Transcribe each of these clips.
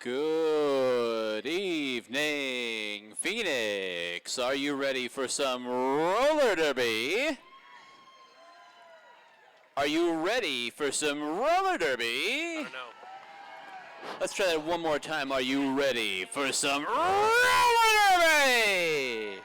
Good evening, Phoenix. Are you ready for some roller derby? Are you ready for some roller derby? I don't know. Let's try that one more time. Are you ready for some roller derby?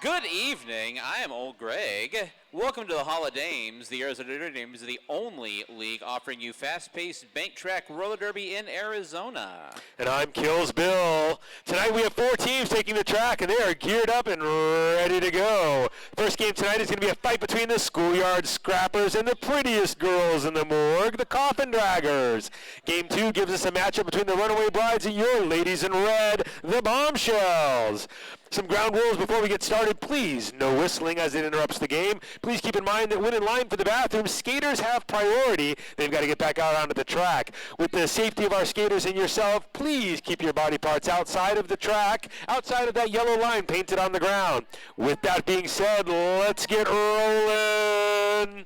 Good evening. I am Old Greg. Welcome to the Hall of Dames. The Arizona Dames are the only league offering you fast-paced bank track roller derby in Arizona. And I'm Kills Bill. Tonight we have 4 teams taking the track, and they are geared up and ready to go. First game tonight is going to be a fight between the Schoolyard Scrappers and the prettiest girls in the morgue, the Coffin Draggers. Game 2 gives us a matchup between the Runaway Brides and your ladies in red, the Bombshells. Some ground rules before we get started. Please, no whistling as it interrupts the game. Please keep in mind that when in line for the bathroom, skaters have priority. They've got to get back out onto the track. With the safety of our skaters and yourself, please keep your body parts outside of the track, outside of that yellow line painted on the ground. With that being said, let's get rolling.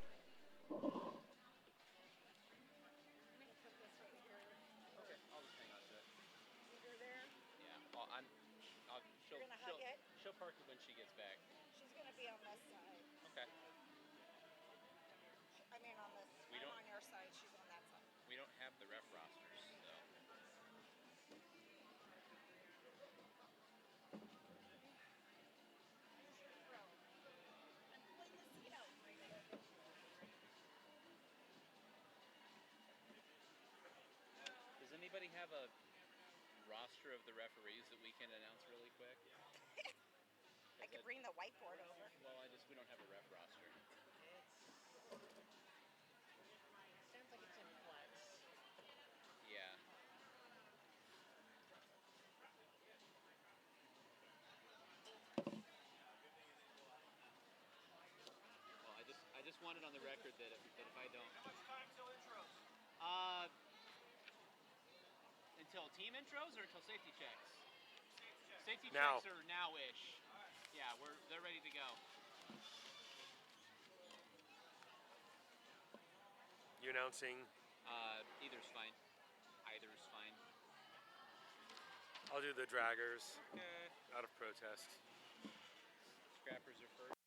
She'll park it when she gets back. She's going to be on this side. Okay. I mean on this. I'm on your side. She's on that side. We don't have the ref rosters, so. Does anybody have a roster of the referees that we can announce really quick? I could bring the whiteboard over. Well, we don't have a ref roster. Sounds like it's in flex. Yeah. Well, I just wanted on the record that if I don't. How much time till intros? Until team intros or until safety checks? Safety Now. checks are now-ish. Yeah, they're ready to go. You announcing? Either's fine. Either's fine. I'll do the Draggers. Okay. Out of protest. Scrappers are first.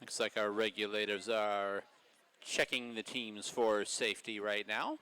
Looks like our regulators are checking the teams for safety right now.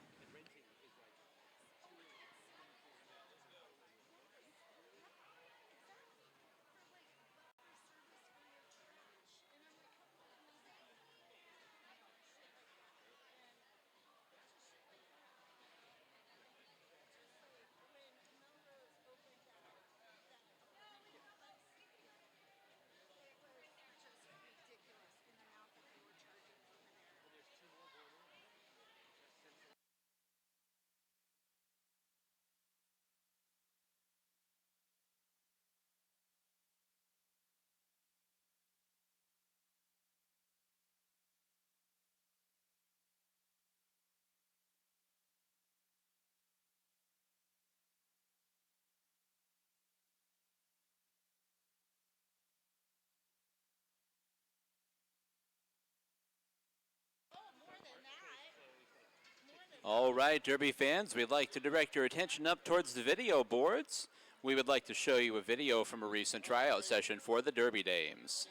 All right, Derby fans, we'd like to direct your attention up towards the video boards. We would like to show you a video from a recent tryout session for the Derby Dames.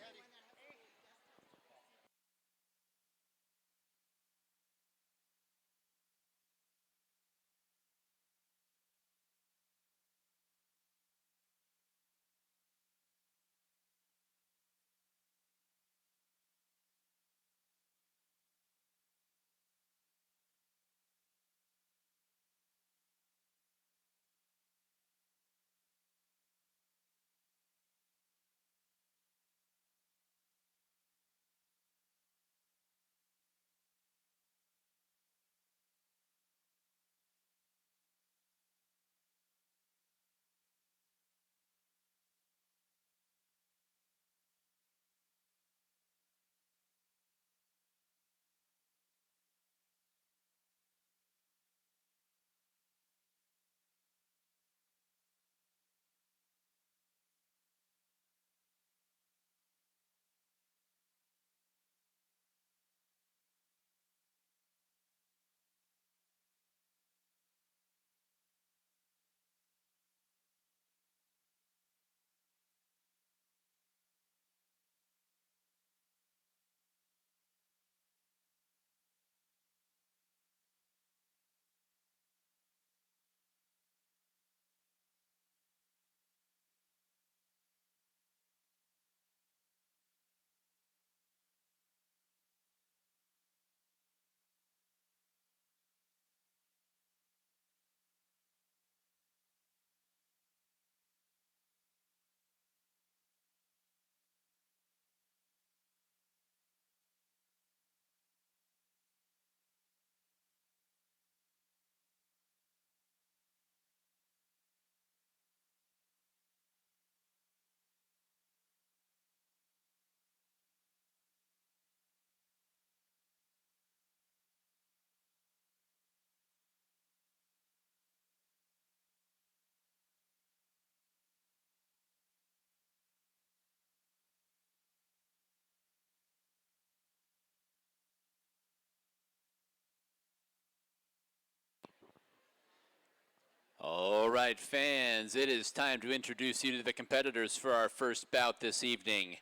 All right, fans, it is time to introduce you to the competitors for our first bout this evening.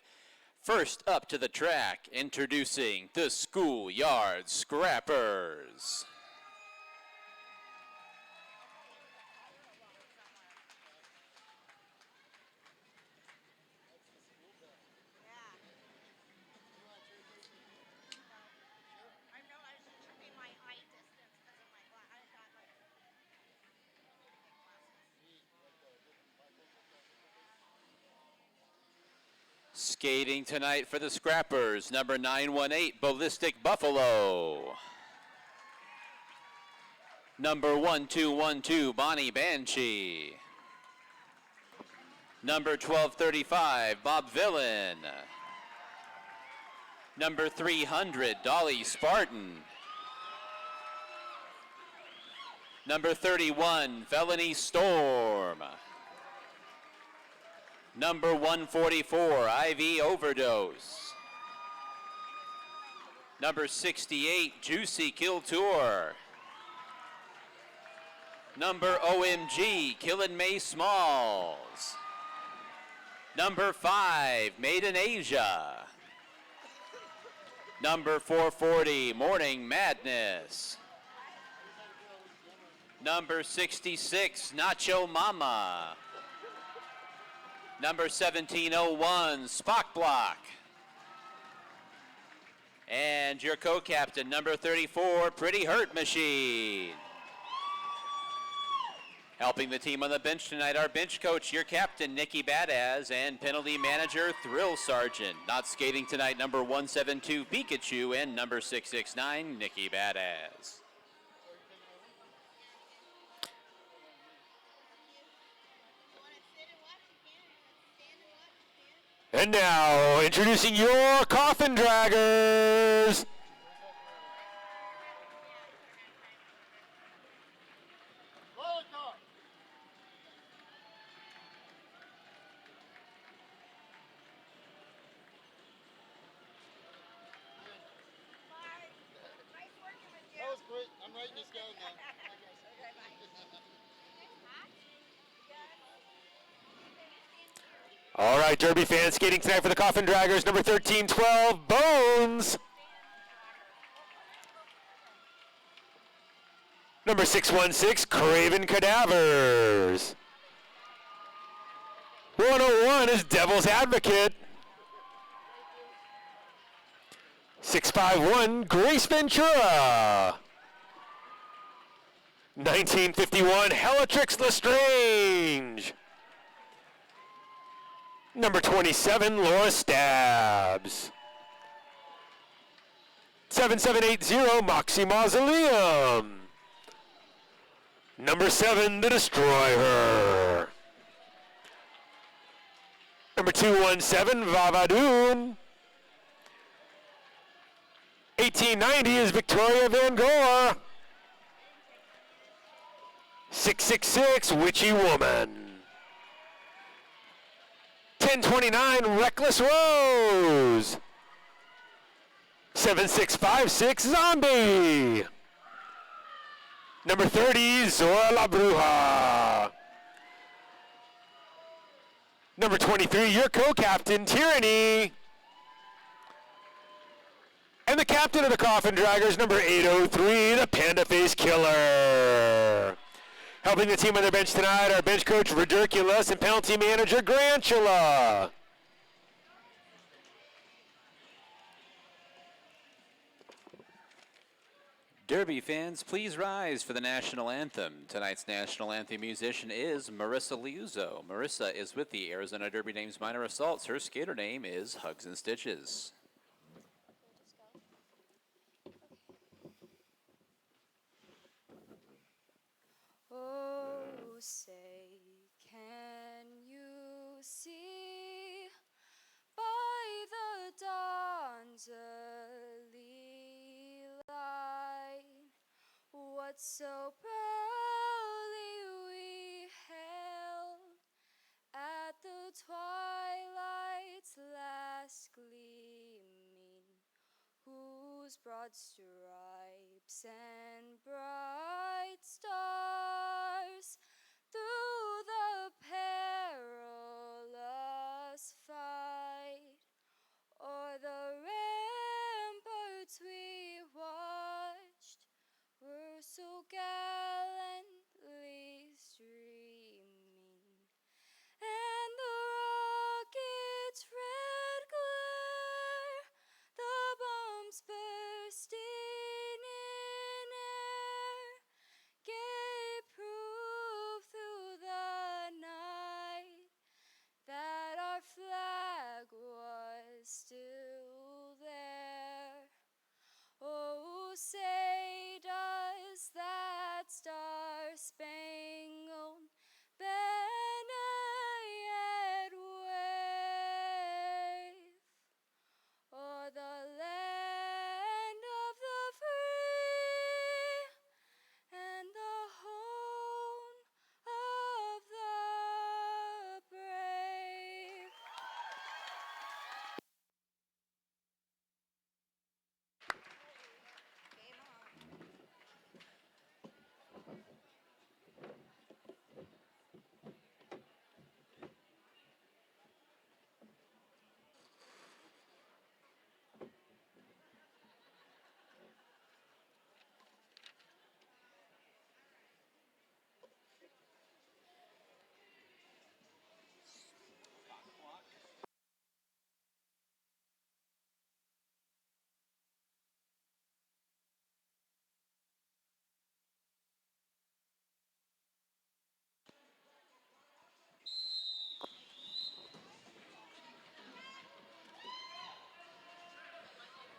First up to the track, introducing the Schoolyard Scrappers. I realized it took me my eye distance because of my I got like Skating tonight for the Scrappers, number 918, Ballistic Buffalo. Number 1212, Bonnie Banshee. Number 1235, Bob Villain. Number 300, Dolly Spartan. Number 31, Felony Storm. Number 144, IV Overdose. Number 68, Juicy Kill Tour. Number OMG, Killin' May Smalls. Number 5, Made in Asia. Number 440, Morning Madness. Number 66, Nacho Mama. Number 1701, Spock Block. And your co-captain, number 34, Pretty Hurt Machine. Helping the team on the bench tonight, our bench coach, your captain, Nikki Badass, and penalty manager, Thrill Sergeant. Not skating tonight, number 172, Pikachu, and number 669, Nikki Badass. And now, introducing your Coffin Draggers. That was great. I'm writing this down now. All right, Derby fans skating tonight for the Coffin Draggers, number 1312, Bones. Number 616, Craven Cadavers. 101 is Devil's Advocate. 651, Grace Ventura. 1951, Hellatrix Lestrange. Number 27, Laura Stabs. 7780, Moxie Mausoleum. Number 7, The Destroyer. Number 217, Vavadoon. 1890 is Victoria Van Gore. 666, Witchy Woman. 1029, Reckless Rose. 7656, Zombie. Number 30, Zora La Bruja. Number 23, your co-captain, Tyranny. And the captain of the Coffin Draggers, number 803, the Panda Face Killer. Helping the team on their bench tonight, our bench coach, Ridiculous, and penalty manager, Grantula. Derby fans, please rise for the national anthem. Tonight's national anthem musician is Marissa Liuzzo. Marissa is with the Arizona Derby Dames Minor Assaults. Her skater name is Hugs and Stitches. Oh, say, can you see by the dawn's early light what so proudly we held at the twilight's last gleaming, whose broad stripes and bright stars through the perilous fight o'er the ramparts we watched were so gallantly streaming, and the rocket's red glare, the bombs bursting in air, gave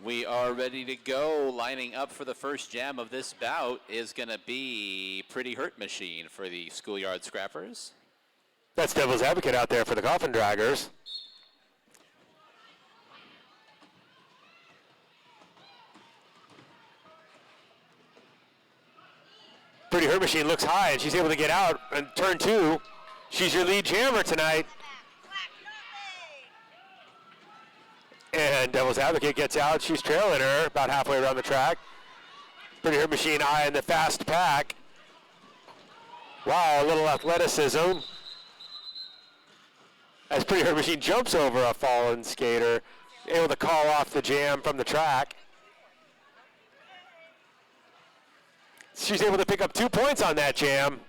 We are ready to go. Lining up for the first jam of this bout is going to be Pretty Hurt Machine for the Schoolyard Scrappers. That's Devil's Advocate out there for the Coffin Draggers. Pretty Hurt Machine looks high, and she's able to get out in turn 2. She's your lead jammer tonight. And Devil's Advocate gets out. She's trailing her about halfway around the track. Pretty Hurt Machine eyeing the fast pack. Wow, a little athleticism. As Pretty Hurt Machine jumps over a fallen skater, able to call off the jam from the track. She's able to pick up 2 points on that jam.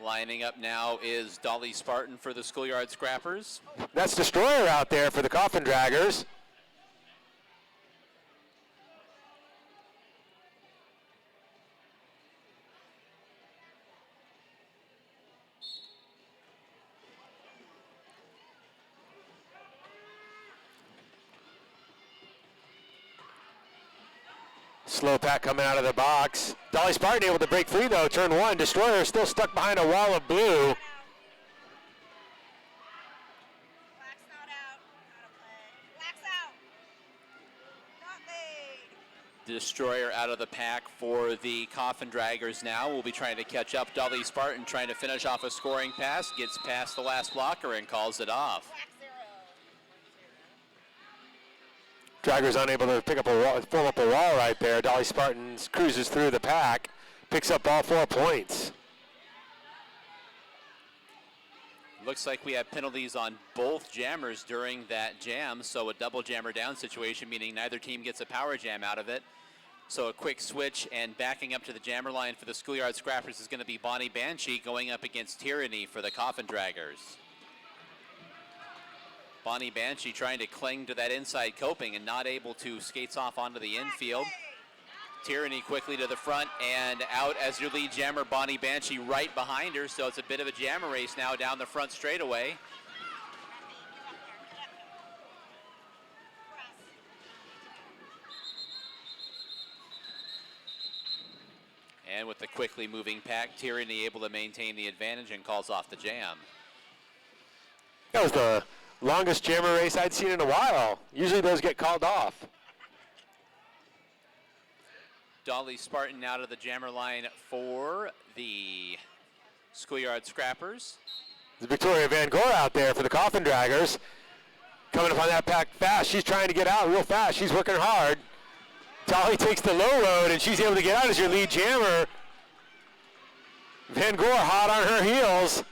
Lining up now is Dolly Spartan for the Schoolyard Scrappers. That's Destroyer out there for the Coffin Draggers. Slow pack coming out of the box. Dolly Spartan able to break free though, turn 1. Destroyer still stuck behind a wall of blue. Black's not out. Out of play. Black's out. Not made. Destroyer out of the pack for the Coffin Draggers now. We'll be trying to catch up. Dolly Spartan trying to finish off a scoring pass. Gets past the last blocker and calls it off. Black 0. Draggers unable to pick up a wall, pull up a wall right there. Dolly Spartan cruises through the pack, picks up all 4 points. Looks like we have penalties on both jammers during that jam, so a double jammer down situation, meaning neither team gets a power jam out of it. So a quick switch, and backing up to the jammer line for the Schoolyard Scrappers is going to be Bonnie Banshee going up against Tyranny for the Coffin Draggers. Bonnie Banshee trying to cling to that inside coping and not able to, skates off onto the infield. Tyranny quickly to the front and out as your lead jammer, Bonnie Banshee right behind her, so it's a bit of a jammer race now down the front straightaway. And with the quickly moving pack, Tyranny able to maintain the advantage and calls off the jam. That was the longest jammer race I'd seen in a while. Usually those get called off. Dolly Spartan out of the jammer line for the Schoolyard Scrappers. There's Victoria Van Gore out there for the Coffin Draggers. Coming up on that pack fast. She's trying to get out real fast. She's working hard. Dolly takes the low road, and she's able to get out as your lead jammer. Van Gore hot on her heels.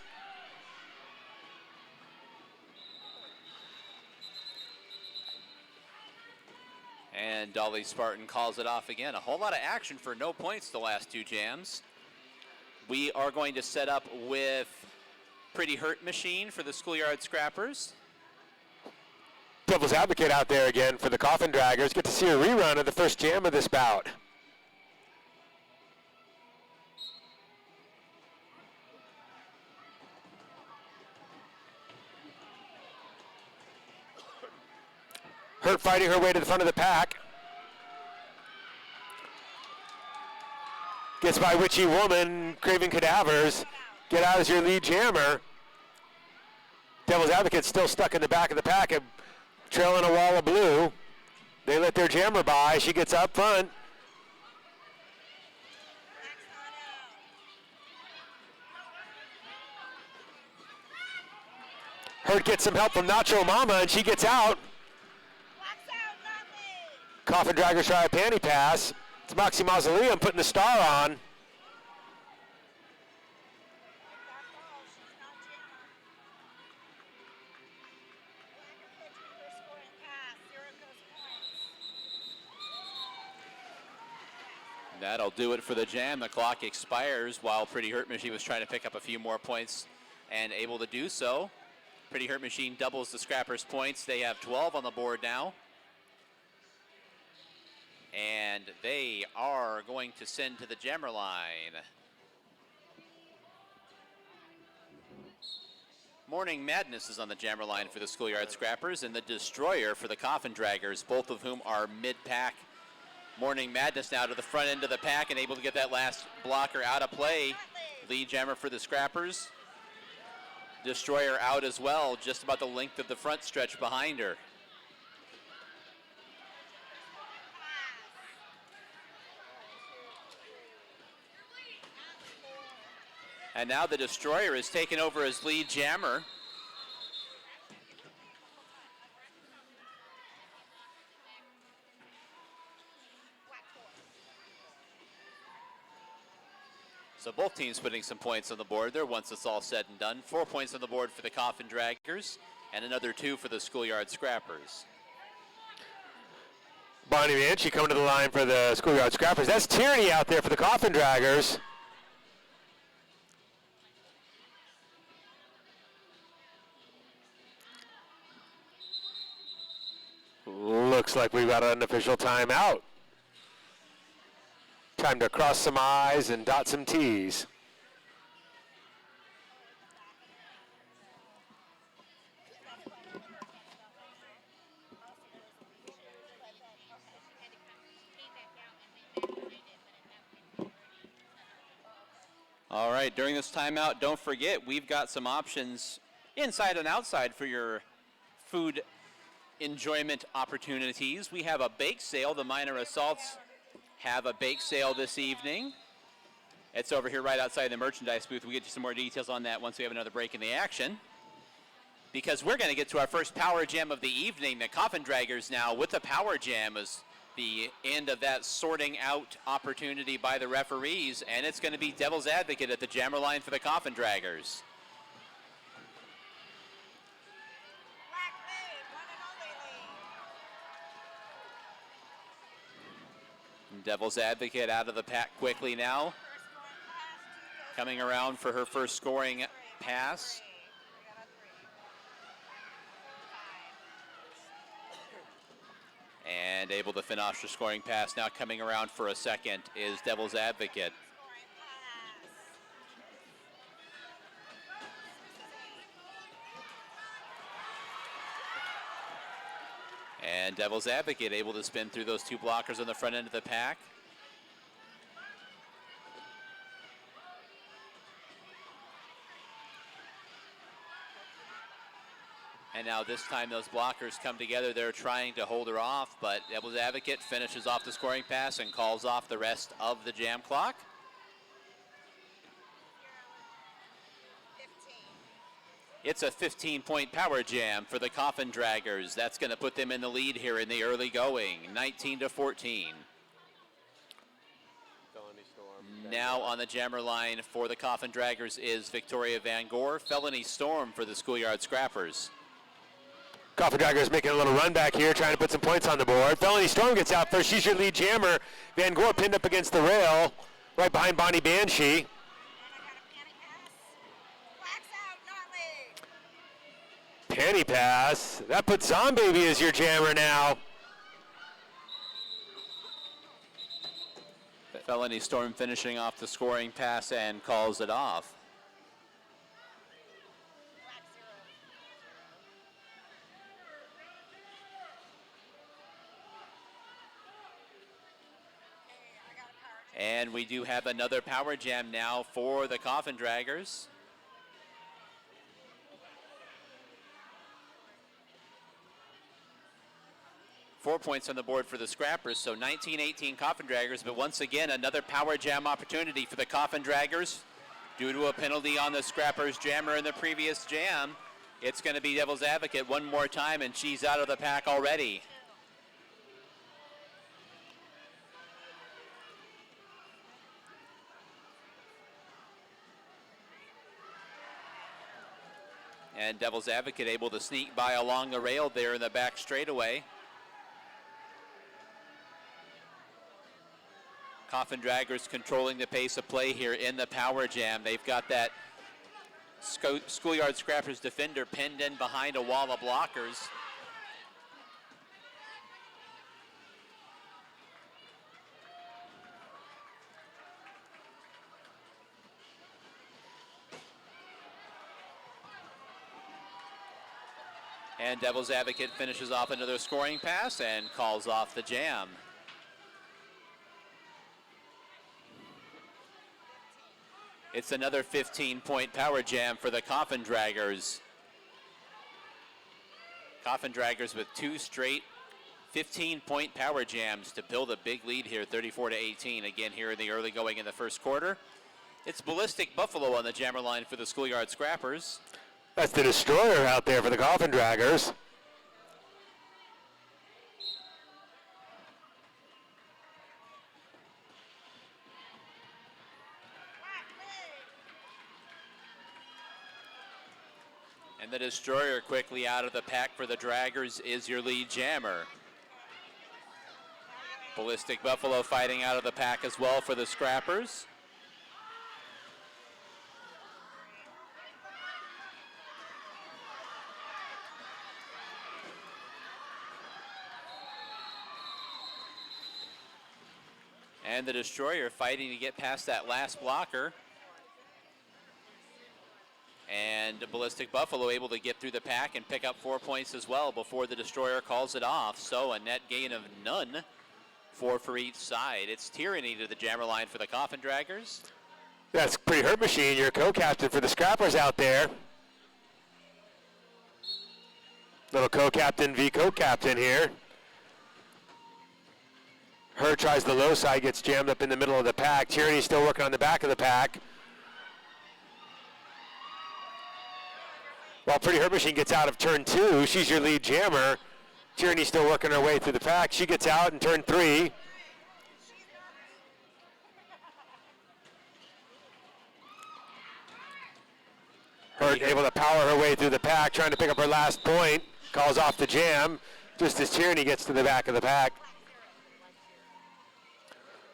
And Dolly Spartan calls it off again. A whole lot of action for no points the last 2 jams. We are going to set up with Pretty Hurt Machine for the Schoolyard Scrappers. Devil's Advocate out there again for the Coffin Draggers. Get to see a rerun of the first jam of this bout. Hurt fighting her way to the front of the pack. Gets by Witchy Woman, Craving Cadavers. Get out as your lead jammer. Devil's Advocate still stuck in the back of the pack and trailing a wall of blue. They let their jammer by. She gets up front. Hurt gets some help from Nacho Mama, and she gets out. Coffin Draggers try a panty pass. It's Moxie Mausoleum putting the star on. That'll do it for the jam. The clock expires while Pretty Hurt Machine was trying to pick up a few more points and able to do so. Pretty Hurt Machine doubles the Scrappers' points. They have 12 on the board now. And they are going to send to the jammer line Morning Madness is on the jammer line for the Schoolyard Scrappers and the Destroyer for the Coffin Draggers, both of whom are mid-pack. Morning Madness now to the front end of the pack and able to get that last blocker out of play. Lead jammer for the Scrappers. Destroyer out as well, just about the length of the front stretch behind her. And now the Destroyer is taken over as lead jammer. So both teams putting some points on the board there once it's all said and done. 4 points on the board for the Coffin Draggers and another 2 for the Schoolyard Scrappers. Bonnie Manchi coming to the line for the Schoolyard Scrappers. That's Tierney out there for the Coffin Draggers. Looks like we've got an unofficial timeout. Time to cross some I's and dot some T's. All right, during this timeout, don't forget, we've got some options inside and outside for your food enjoyment opportunities. We have a bake sale. The Minor Assaults have a bake sale this evening. It's over here right outside the merchandise booth. We'll get you some more details on that once we have another break in the action. Because we're going to get to our first Power Jam of the evening. The Coffin Draggers now with the Power Jam is the end of that sorting out opportunity by the referees, and it's going to be Devil's Advocate at the jammer line for the Coffin Draggers. Black lead, one and only lead. Devil's Advocate out of the pack quickly now. Coming around for her first scoring pass. And able to finish the scoring pass. Now coming around for a second is Devil's Advocate. And Devil's Advocate able to spin through those two blockers on the front end of the pack. And now this time those blockers come together. They're trying to hold her off, but Devil's Advocate finishes off the scoring pass and calls off the rest of the jam clock. 15. It's a 15-point power jam for the Coffin Draggers. That's going to put them in the lead here in the early going, 19-14. Now on the jammer line for the Coffin Draggers is Victoria Van Gore. Felony Storm for the Schoolyard Scrappers. Coffin Draggers making a little run back here, trying to put some points on the board. Felony Storm gets out first. She's your lead jammer. Van Gore pinned up against the rail, right behind Bonnie Banshee. Panty pass. That puts Zombaby as your jammer now. Felony Storm finishing off the scoring pass and calls it off. And we do have another power jam now for the Coffin Draggers. Four points on the board for the Scrappers, so 19-18 Coffin Draggers, but once again, another power jam opportunity for the Coffin Draggers. Due to a penalty on the Scrappers jammer in the previous jam, it's going to be Devil's Advocate one more time, and she's out of the pack already. And Devil's Advocate able to sneak by along the rail there in the back straightaway. Coffin Draggers controlling the pace of play here in the power jam. They've got that Schoolyard Scrappers defender pinned in behind a wall of blockers. And Devil's Advocate finishes off another scoring pass and calls off the jam. It's another 15-point power jam for the Coffin Draggers. Coffin Draggers with 2 straight 15-point power jams to build a big lead here, 34-18. Again, here in the early going in the first quarter. It's Ballistic Buffalo on the jammer line for the Schoolyard Scrappers. That's the Destroyer out there for the Coffin Draggers. And the Destroyer quickly out of the pack for the Draggers is your lead jammer. Ballistic Buffalo fighting out of the pack as well for the Scrappers. And the Destroyer fighting to get past that last blocker. And Ballistic Buffalo able to get through the pack and pick up 4 points as well before the Destroyer calls it off. So a net gain of none, 4 for each side. It's Tyranny to the jammer line for the Coffin Draggers. That's Pretty Hurt Machine, your co-captain for the Scrappers out there. Little co-captain v co-captain here. Hurt tries the low side, gets jammed up in the middle of the pack. Tyranny still working on the back of the pack. While Pretty Hurt Machine gets out of turn 2, she's your lead jammer. Tyranny still working her way through the pack. She gets out in turn 3. Hurt able to power her way through the pack, trying to pick up her last point. Calls off the jam, just as Tyranny gets to the back of the pack.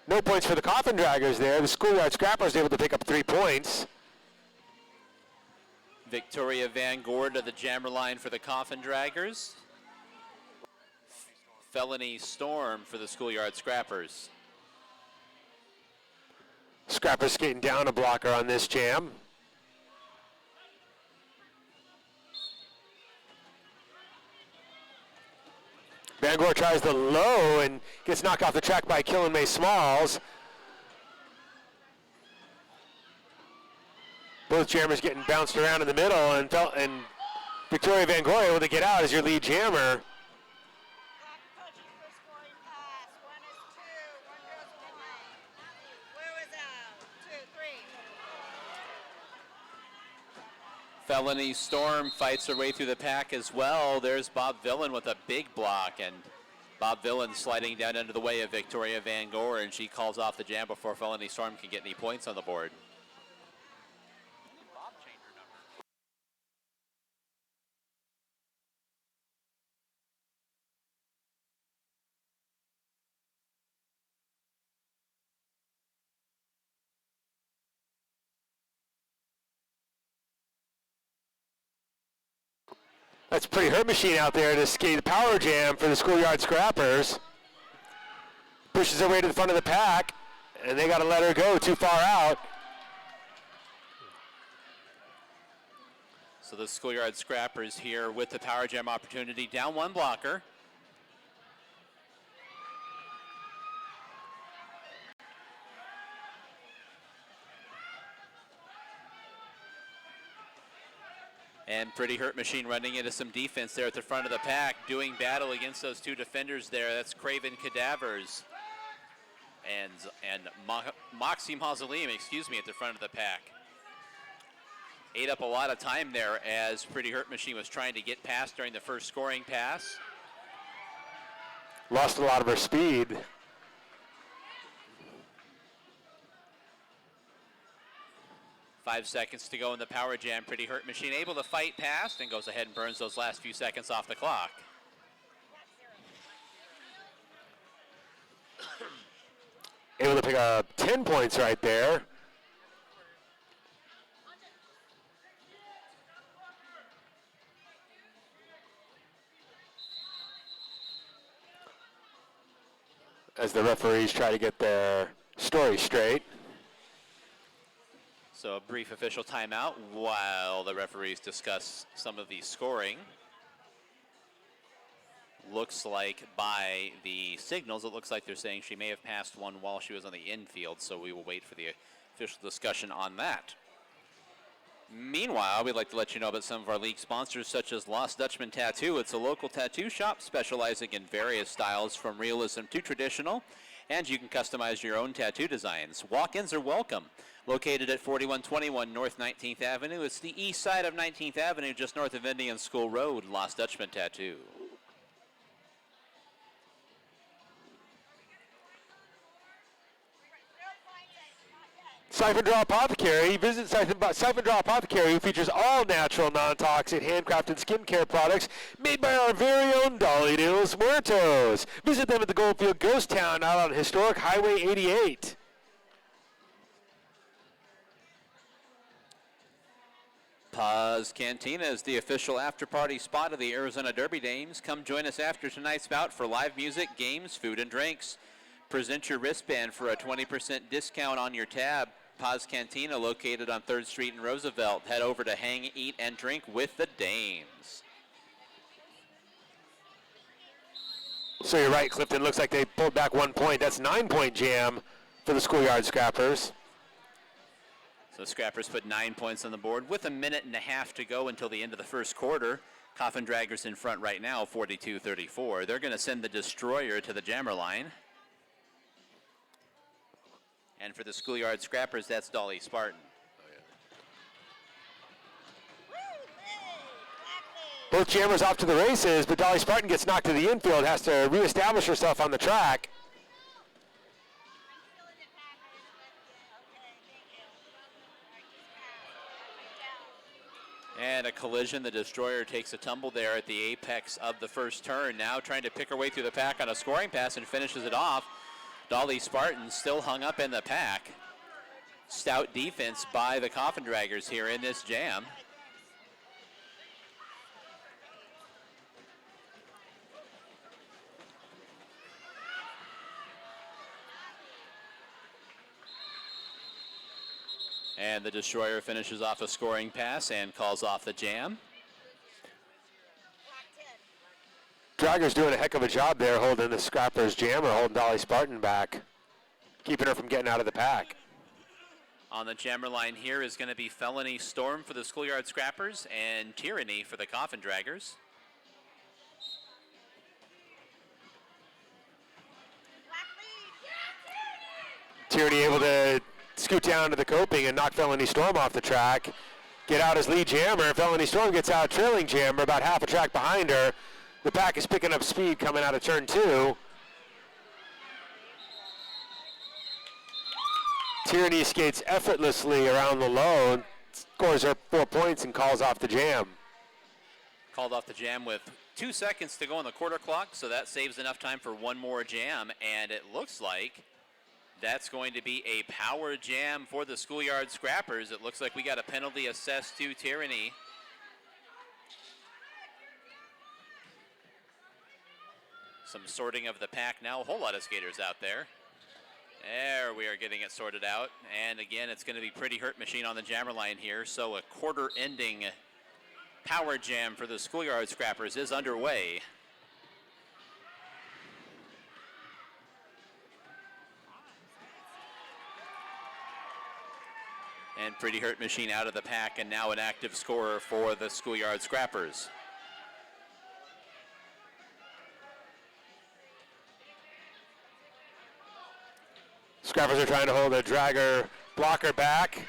No points for the Coffin Draggers there. The Schoolyard Scrappers able to pick up 3 points. Victoria Van Gore to the jammer line for the Coffin Draggers. Felony Storm for the Schoolyard Scrappers. Scrappers skating down a blocker on this jam. Van Gore tries the low and gets knocked off the track by Killen May Smalls. Both jammers getting bounced around in the middle, and Victoria Van Gore able to get out as your lead jammer. Felony Storm fights her way through the pack as well. There's Bob Villan with a big block, and Bob Villan sliding down into the way of Victoria Van Gore, and she calls off the jam before Felony Storm can get any points on the board. That's Pretty Hurt Machine out there to skate the power jam for the Schoolyard Scrappers. Pushes her way to the front of the pack, and they got to let her go too far out. So the Schoolyard Scrappers here with the power jam opportunity, down 1 blocker. And Pretty Hurt Machine running into some defense there at the front of the pack, doing battle against those 2 defenders there. That's Craven Cadavers and Moxie Mausoleum, at the front of the pack. Ate up a lot of time there as Pretty Hurt Machine was trying to get past during the first scoring pass. Lost a lot of her speed. Five seconds to go in the power jam. Pretty Hurt Machine able to fight past and goes ahead and burns those last few seconds off the clock. Able to pick up 10 points right there. As the referees try to get their story straight. So a brief official timeout while the referees discuss some of the scoring. looks like by the signals, it looks like they're saying she may have passed one while she was on the infield, so we will wait for the official discussion on that. Meanwhile, we'd like to let you know about some of our league sponsors, such as Lost Dutchman Tattoo. It's a local tattoo shop specializing in various styles from realism to traditional, and you can customize your own tattoo designs. Walk-ins are welcome. Located at 4121 North 19th Avenue, it's the east side of 19th Avenue, just north of Indian School Road, Lost Dutchman Tattoo. Siphon Draw Apothecary. Visit Siphon Draw Apothecary, who features all natural, non-toxic, handcrafted skincare products made by our very own Dolly de los Muertos. Visit them at the Goldfield Ghost Town out on historic Highway 88. Paz Cantina is the official after-party spot of the Arizona Derby Dames. Come join us after tonight's bout for live music, games, food, and drinks. Present your wristband for a 20% discount on your tab. Paz Cantina, located on 3rd Street in Roosevelt. Head over to hang, eat, and drink with the Dames. So you're right, Clifton. Looks like they pulled back 1 point. That's 9-point jam for the Schoolyard Scrappers. So the Scrappers put 9 points on the board with a minute and a half to go until the end of the first quarter. Coffin Draggers in front right now, 42-34. They're going to send the Destroyer to the jammer line. And for the Schoolyard Scrappers, that's Dolly Spartan. Both jammers off to the races, but Dolly Spartan gets knocked to the infield, has to reestablish herself on the track. And a collision. The Destroyer takes a tumble there at the apex of the first turn. Now trying to pick her way through the pack on a scoring pass and finishes it off. Dolly Spartan still hung up in the pack. Stout defense by the Coffin Draggers here in this jam. And the Destroyer finishes off a scoring pass and calls off the jam. Draggers doing a heck of a job there holding the Scrappers jammer, holding Dolly Spartan back, keeping her from getting out of the pack. On the jammer line here is going to be Felony Storm for the Schoolyard Scrappers and Tyranny for the Coffin Draggers. Tyranny able to scoot down to the coping and knock Felony Storm off the track, get out his lead jammer. Felony Storm gets out trailing jammer about half a track behind her. The pack is picking up speed coming out of turn 2. Tyranny skates effortlessly around the low, scores her 4 points and calls off the jam. Called off the jam with 2 seconds to go on the quarter clock, so that saves enough time for one more jam, and it looks like that's going to be a power jam for the Schoolyard Scrappers. It looks like we got a penalty assessed to Tyranny. Some sorting of the pack now. A whole lot of skaters out there. There we are getting it sorted out. And again, it's going to be Pretty Hurt Machine on the jammer line here. So a quarter-ending power jam for the Schoolyard Scrappers is underway. And Pretty Hurt Machine out of the pack and now an active scorer for the Schoolyard Scrappers. Scrappers are trying to hold a dragger blocker back,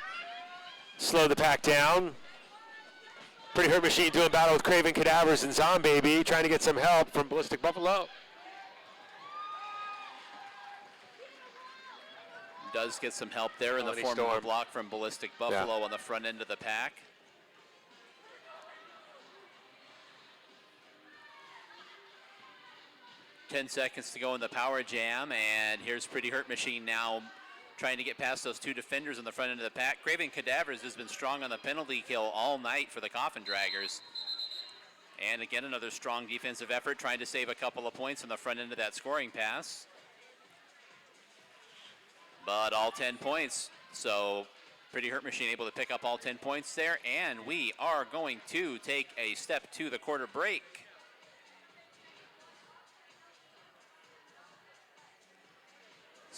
slow the pack down. Pretty Hurt Machine doing battle with Craven Cadavers and Zombaby, trying to get some help from Ballistic Buffalo. Does get some help there in the form of a block from Ballistic Buffalo on the front end of the pack. Ten seconds to go in the power jam, and here's Pretty Hurt Machine now trying to get past those two defenders on the front end of the pack. Craven Cadavers has been strong on the penalty kill all night for the Coffin Draggers. And again, another strong defensive effort, trying to save a couple of points on the front end of that scoring pass. But all 10 points, so Pretty Hurt Machine able to pick up all 10 points there, and we are going to take a step to the quarter break.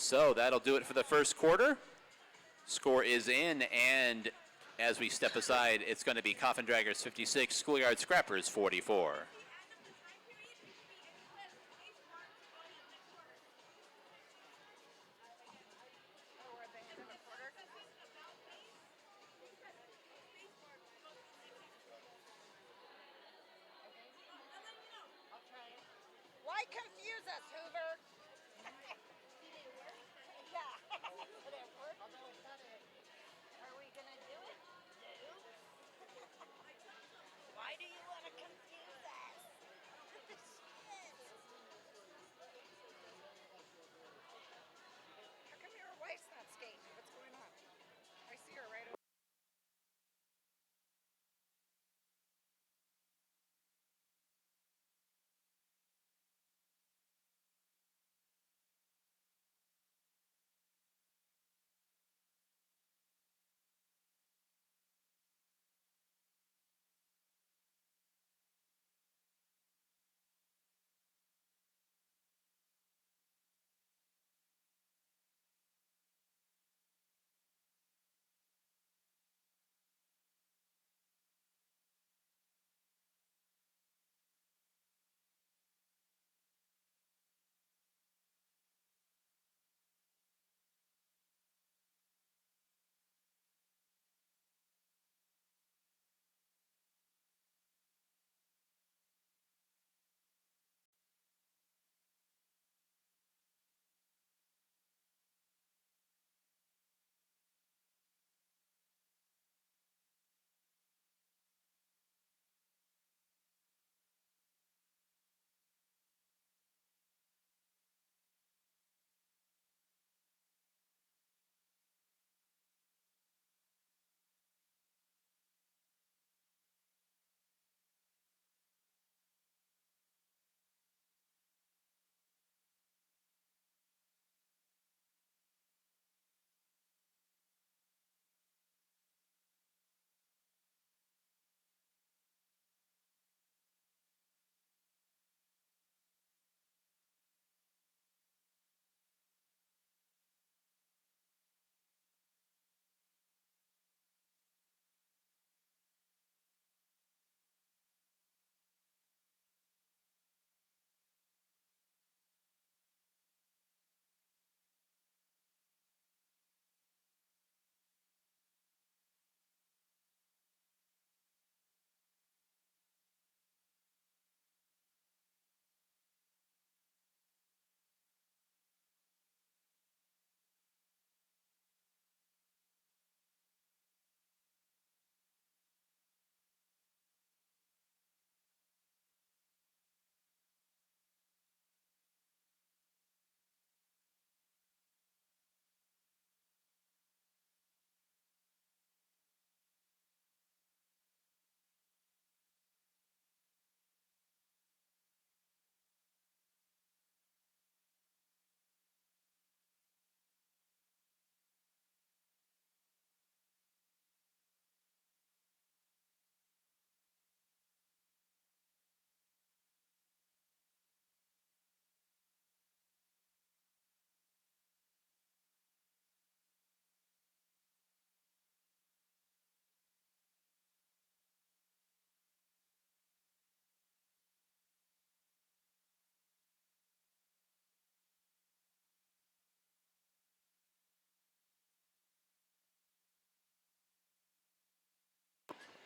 So that'll do it for the first quarter. Score is in, and as we step aside, it's going to be Coffin Draggers 56, Schoolyard Scrappers 44. Why confuse us, Hoover? Yeah. Did it work? Are we gonna do it? No. Why do you want to confuse us? Shit. How come your wife's not skating? What's going on? I see her right over.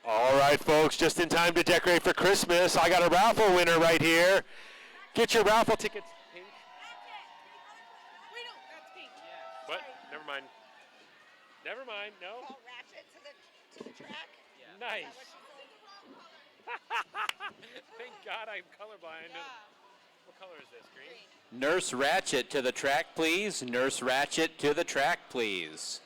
All right, folks, just in time to decorate for Christmas. I got a raffle winner right here. Get your raffle tickets. Pink. Wait, no, that's pink. What? Never mind. Never mind. No. Call Ratchet to the track. Nice. Is that what she said? Thank God I'm colorblind. What color is this? Green? Nurse Ratchet to the track, please. Nurse Ratchet to the track, please.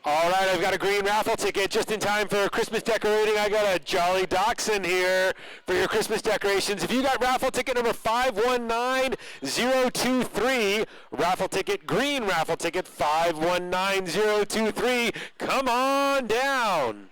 All right, I've got a green raffle ticket just in time for Christmas decorating. I got a Jolly Dachshund here for your Christmas decorations. If you got raffle ticket number 519023, raffle ticket, green raffle ticket 519023, come on down.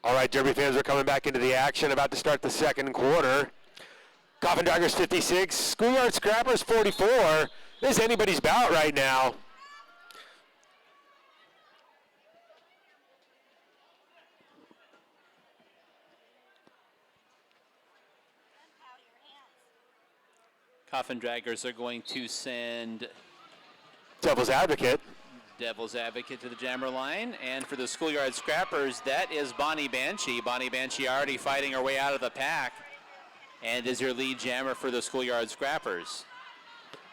All right, Derby fans, we're coming back into the action, about to start the second quarter. Coffin Draggers 56, Schoolyard Scrappers 44. This is anybody's bout right now. Coffin Draggers are going to send Devil's Advocate. Devil's Advocate to the jammer line. And for the Schoolyard Scrappers, that is Bonnie Banshee. Bonnie Banshee already fighting her way out of the pack and is your lead jammer for the Schoolyard Scrappers.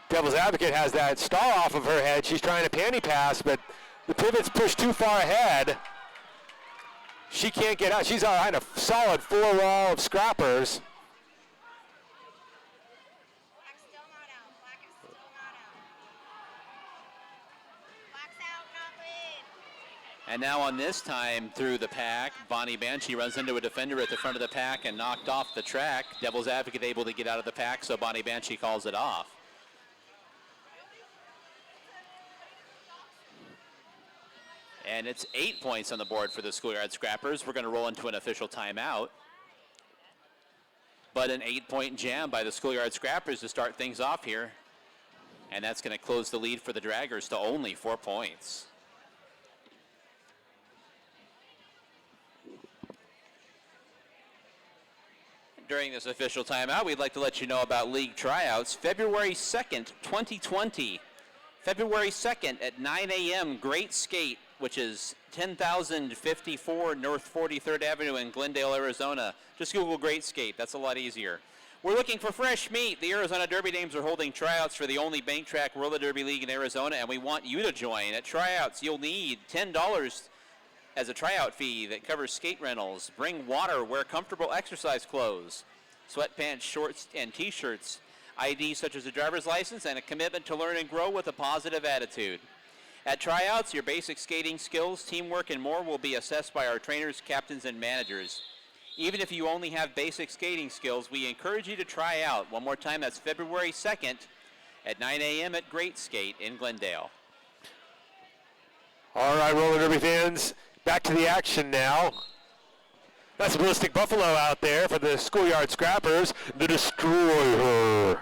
Devil's Advocate has that star off of her head. She's trying to panty pass, but the pivot's pushed too far ahead. She can't get out. She's behind a solid 4 wall of Scrappers. Black's still not out. Black is still not out. Black's out, not lead. And now on this time through the pack, Bonnie Banshee runs into a defender at the front of the pack and knocked off the track. Devil's Advocate able to get out of the pack, so Bonnie Banshee calls it off. And it's 8 points on the board for the Schoolyard Scrappers. We're going to roll into an official timeout. But an 8-point jam by the Schoolyard Scrappers to start things off here. And that's going to close the lead for the Draggers to only 4 points. During this official timeout, we'd like to let you know about league tryouts. February 2nd, 2020. February 2nd at 9 a.m., Great Skate, which is 10,054 North 43rd Avenue in Glendale, Arizona. Just Google Great Skate. That's a lot easier. We're looking for fresh meat. The Arizona Derby Dames are holding tryouts for the only bank track roller derby league in Arizona, and we want you to join. At tryouts, you'll need $10 as a tryout fee that covers skate rentals. Bring water, wear comfortable exercise clothes, sweatpants, shorts, and T-shirts, ID such as a driver's license, and a commitment to learn and grow with a positive attitude. At tryouts, your basic skating skills, teamwork, and more will be assessed by our trainers, captains, and managers. Even if you only have basic skating skills, we encourage you to try out. One more time, that's February 2nd at 9 a.m. at Great Skate in Glendale. All right, roller derby fans, back to the action now. That's Ballistic Buffalo out there for the Schoolyard Scrappers. The Destroyer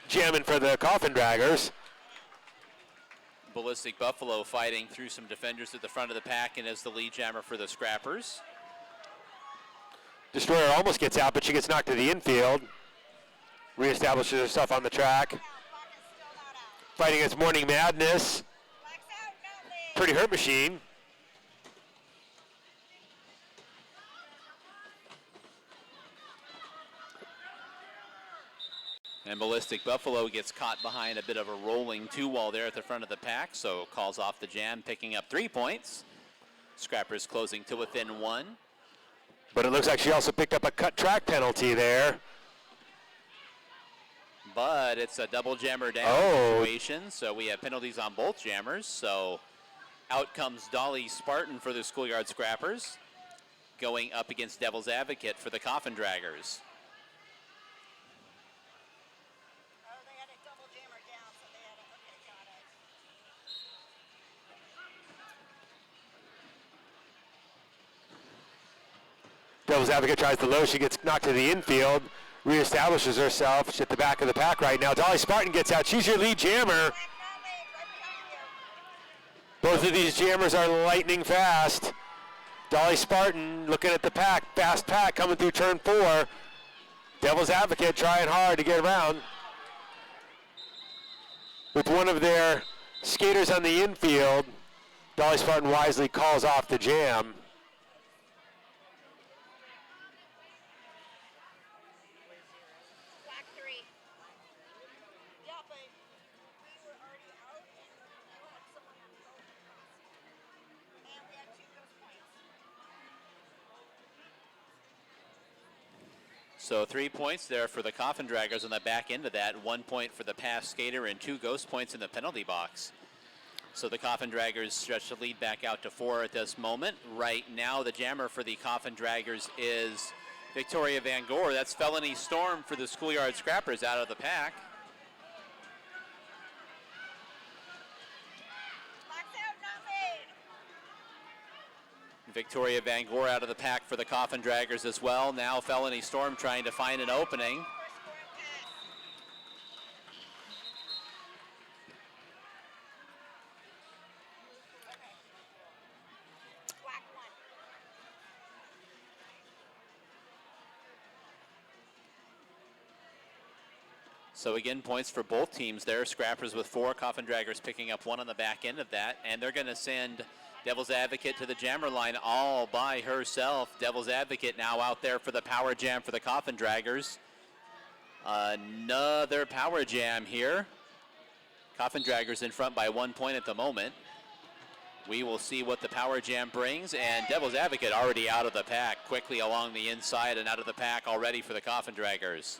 jamming for the Coffin Draggers. Ballistic Buffalo fighting through some defenders at the front of the pack and is the lead jammer for the Scrappers. Destroyer almost gets out, but she gets knocked to the infield. Reestablishes herself on the track. Black is still not out. Fighting against Morning Madness. Black's out, not lead. Pretty Hurt Machine. And Ballistic Buffalo gets caught behind a bit of a rolling 2-wall there at the front of the pack, so calls off the jam, picking up 3 points. Scrappers closing to within 1. But it looks like she also picked up a cut track penalty there. But it's a double jammer down situation, so we have penalties on both jammers. So out comes Dolly Spartan for the Schoolyard Scrappers, going up against Devil's Advocate for the Coffin Draggers. Oh, they had a double jammer down, so they had a, okay, got it. Devil's Advocate tries to low. She gets knocked to the infield. Reestablishes herself. She's at the back of the pack right now. Dolly Spartan gets out. She's your lead jammer. Black, not lead, right behind you. Both of these jammers are lightning fast. Dolly Spartan looking at the pack. Fast pack coming through turn 4. Devil's Advocate trying hard to get around. With one of their skaters on the infield, Dolly Spartan wisely calls off the jam. Black 3. Yeah, but we were already out and you had someone on the goal. And we had 2 ghost points. So 3 points there for the Coffin Draggers on the back end of that. 1 point for the pass skater and 2 ghost points in the penalty box. So the Coffin Draggers stretch the lead back out to 4 at this moment. Right now, the jammer for the Coffin Draggers is Victoria Van Gore. That's Felony Storm for the Schoolyard Scrappers out of the pack. Black's out, not lead. Victoria Van Gore out of the pack for the Coffin Draggers as well. Now Felony Storm trying to find an opening. So again, points for both teams there. Scrappers with 4, Coffin Draggers picking up 1 on the back end of that. And they're going to send Devil's Advocate to the jammer line all by herself. Devil's Advocate now out there for the power jam for the Coffin Draggers. Another power jam here. Coffin Draggers in front by 1 point at the moment. We will see what the power jam brings. And Devil's Advocate already out of the pack, quickly along the inside and out of the pack already for the Coffin Draggers.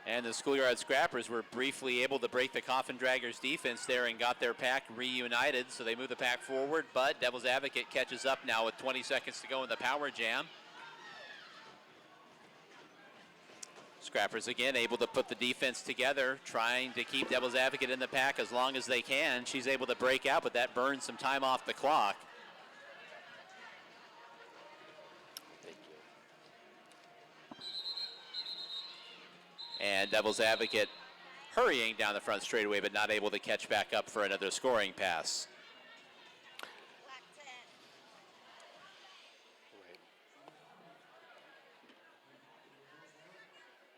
And the Schoolyard Scrappers were briefly able to break the Coffin Draggers defense there and got their pack reunited, so they move the pack forward, but Devil's Advocate catches up now with 20 seconds to go in the power jam. Scrappers again able to put the defense together, trying to keep Devil's Advocate in the pack as long as they can. She's able to break out, but that burns some time off the clock. And Devil's Advocate hurrying down the front straightaway, but not able to catch back up for another scoring pass.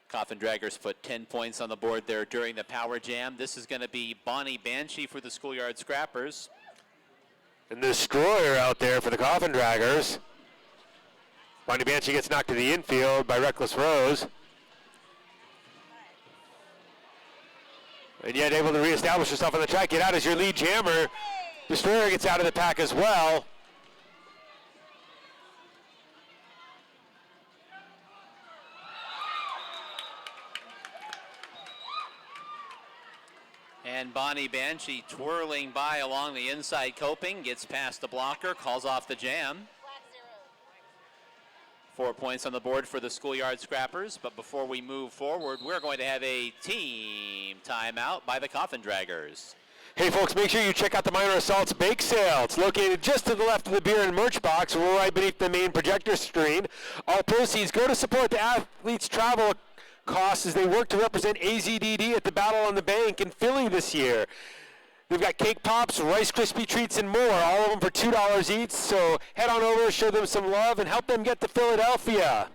Coffin Draggers put 10 points on the board there during the power jam. This is going to be Bonnie Banshee for the Schoolyard Scrappers. And the destroyer out there for the Coffin Draggers. Bonnie Banshee gets knocked to the infield by Reckless Rose. And yet able to reestablish herself on the track. Get out as your lead jammer. Destroyer gets out of the pack as well. And Bonnie Banshee twirling by along the inside coping, gets past the blocker, calls off the jam. 4 points on the board for the Schoolyard Scrappers, but before we move forward, we're going to have a team timeout by the Coffin Draggers. Hey folks, make sure you check out the Minor Assaults Bake Sale. It's located just to the left of the beer and merch box, right beneath the main projector screen. All proceeds go to support the athletes' travel costs as they work to represent AZDD at the Battle on the Bank in Philly this year. They've got cake pops, Rice Krispie treats, and more, all of them for $2 each. So head on over, show them some love, and help them get to Philadelphia.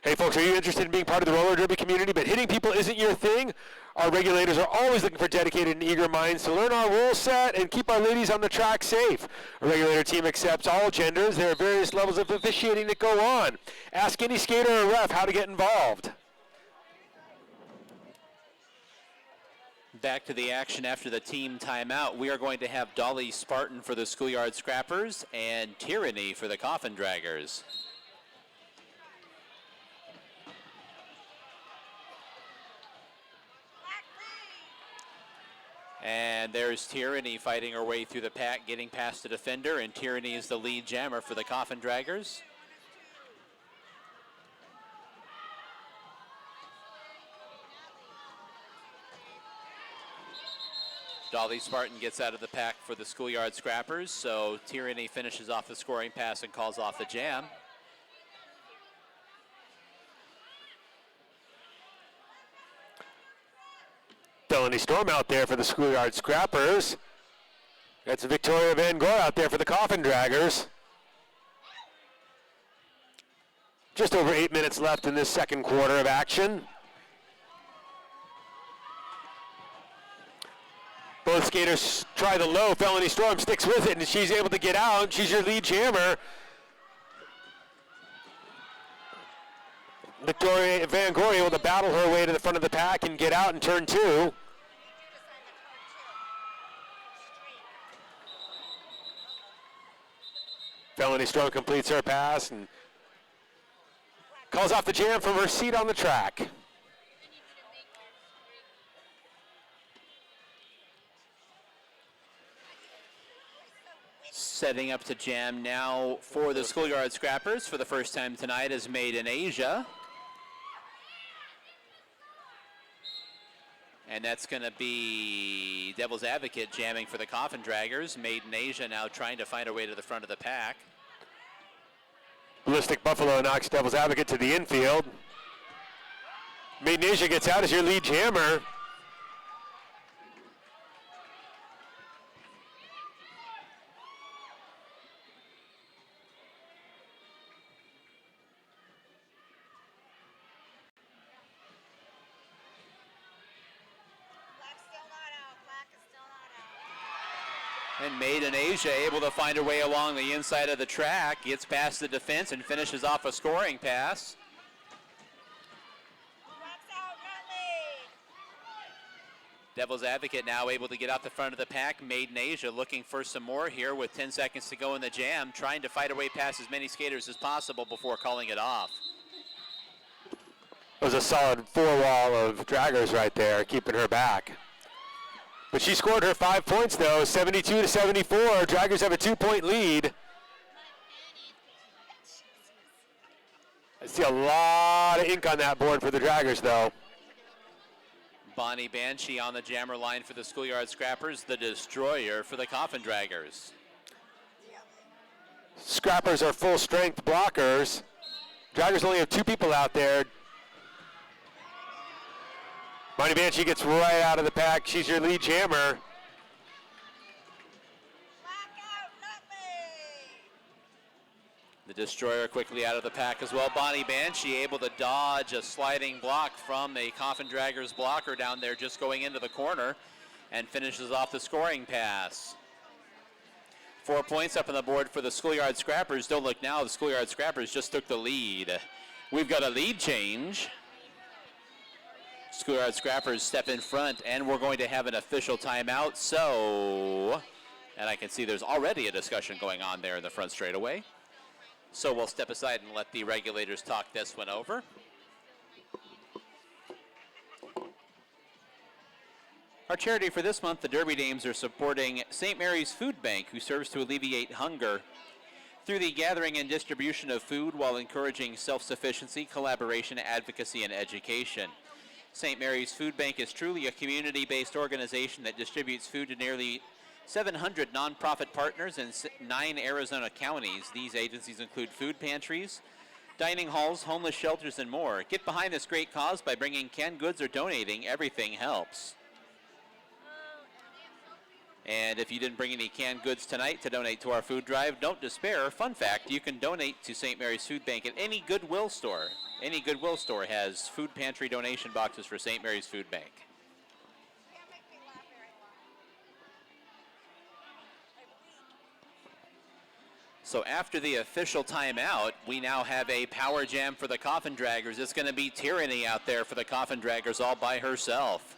Hey folks, are you interested in being part of the roller derby community, but hitting people isn't your thing? Our regulators are always looking for dedicated and eager minds to learn our rule set and keep our ladies on the track safe. Our regulator team accepts all genders. There are various levels of officiating that go on. Ask any skater or ref how to get involved. Back to the action after the team timeout. We are going to have Dolly Spartan for the Schoolyard Scrappers and Tyranny for the Coffin Draggers. And there's Tyranny fighting her way through the pack, getting past the defender, and Tyranny is the lead jammer for the Coffin Draggers. Dolly Spartan gets out of the pack for the Schoolyard Scrappers, so Tyranny finishes off the scoring pass and calls off the jam. Felony Storm out there for the Schoolyard Scrappers. That's Victoria Van Gore out there for the Coffin Draggers. Just over 8 minutes left in this second quarter of action. Both skaters try the low. Felony Storm sticks with it, and she's able to get out. She's your lead jammer. Victoria Van Gore able to battle her way to the front of the pack and get out in turn 2. Felony Storm completes her pass and calls off the jam from her seat on the track. Setting up to jam now for the Schoolyard Scrappers for the first time tonight is Made in Asia. And that's going to be Devil's Advocate jamming for the Coffin Draggers. Made in Asia now trying to find her way to the front of the pack. Ballistic Buffalo knocks Devil's Advocate to the infield. Made in Asia gets out as your lead jammer. And Made in Asia able to find her way along the inside of the track, gets past the defense and finishes off a scoring pass. Devil's Advocate now able to get out the front of the pack. Made in Asia looking for some more here with 10 seconds to go in the jam, trying to fight her way past as many skaters as possible before calling it off. It was a solid 4-wall of draggers right there, keeping her back. But she scored her 5 points, though, 72-74. Draggers have a 2-point lead. I see a lot of ink on that board for the Draggers, though. Bonnie Banshee on the jammer line for the Schoolyard Scrappers, the Destroyer for the Coffin Draggers. Scrappers are full-strength blockers. Draggers only have 2 people out there. Bonnie Banshee gets right out of the pack. She's your lead jammer. The Destroyer quickly out of the pack as well. Bonnie Banshee able to dodge a sliding block from a Coffin Draggers blocker down there just going into the corner and finishes off the scoring pass. 4 points up on the board for the Schoolyard Scrappers. Don't look now, the Schoolyard Scrappers just took the lead. We've got a lead change. Schoolyard Scrappers step in front, and we're going to have an official timeout. So, and I can see there's already a discussion going on there in the front straightaway. So we'll step aside and let the regulators talk this one over. Our charity for this month, the Derby Dames, are supporting St. Mary's Food Bank, who serves to alleviate hunger through the gathering and distribution of food while encouraging self-sufficiency, collaboration, advocacy, and education. St. Mary's Food Bank is truly a community-based organization that distributes food to nearly 700 nonprofit partners in 9 Arizona counties. These agencies include food pantries, dining halls, homeless shelters, and more. Get behind this great cause by bringing canned goods or donating. Everything helps. And if you didn't bring any canned goods tonight to donate to our food drive, don't despair. Fun fact, you can donate to St. Mary's Food Bank at any Goodwill store. Any Goodwill store has food pantry donation boxes for St. Mary's Food Bank. So after the official timeout, we now have a power jam for the Coffin Draggers. It's going to be Tyranny out there for the Coffin Draggers all by herself.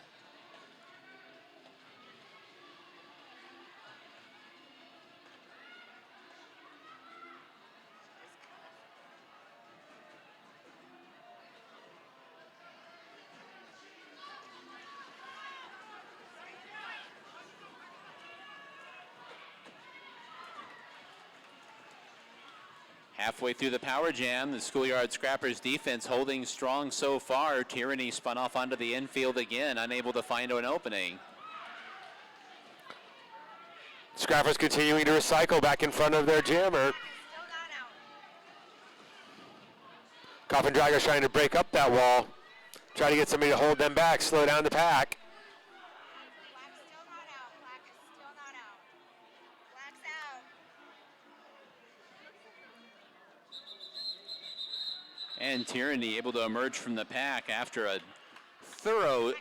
Halfway through the power jam, the Schoolyard Scrappers defense holding strong so far. Tyranny spun off onto the infield again, unable to find an opening. Scrappers continuing to recycle back in front of their jammer. Coffin Draggers trying to break up that wall. Try to get somebody to hold them back, slow down the pack. And Tyranny able to emerge from the pack after a thorough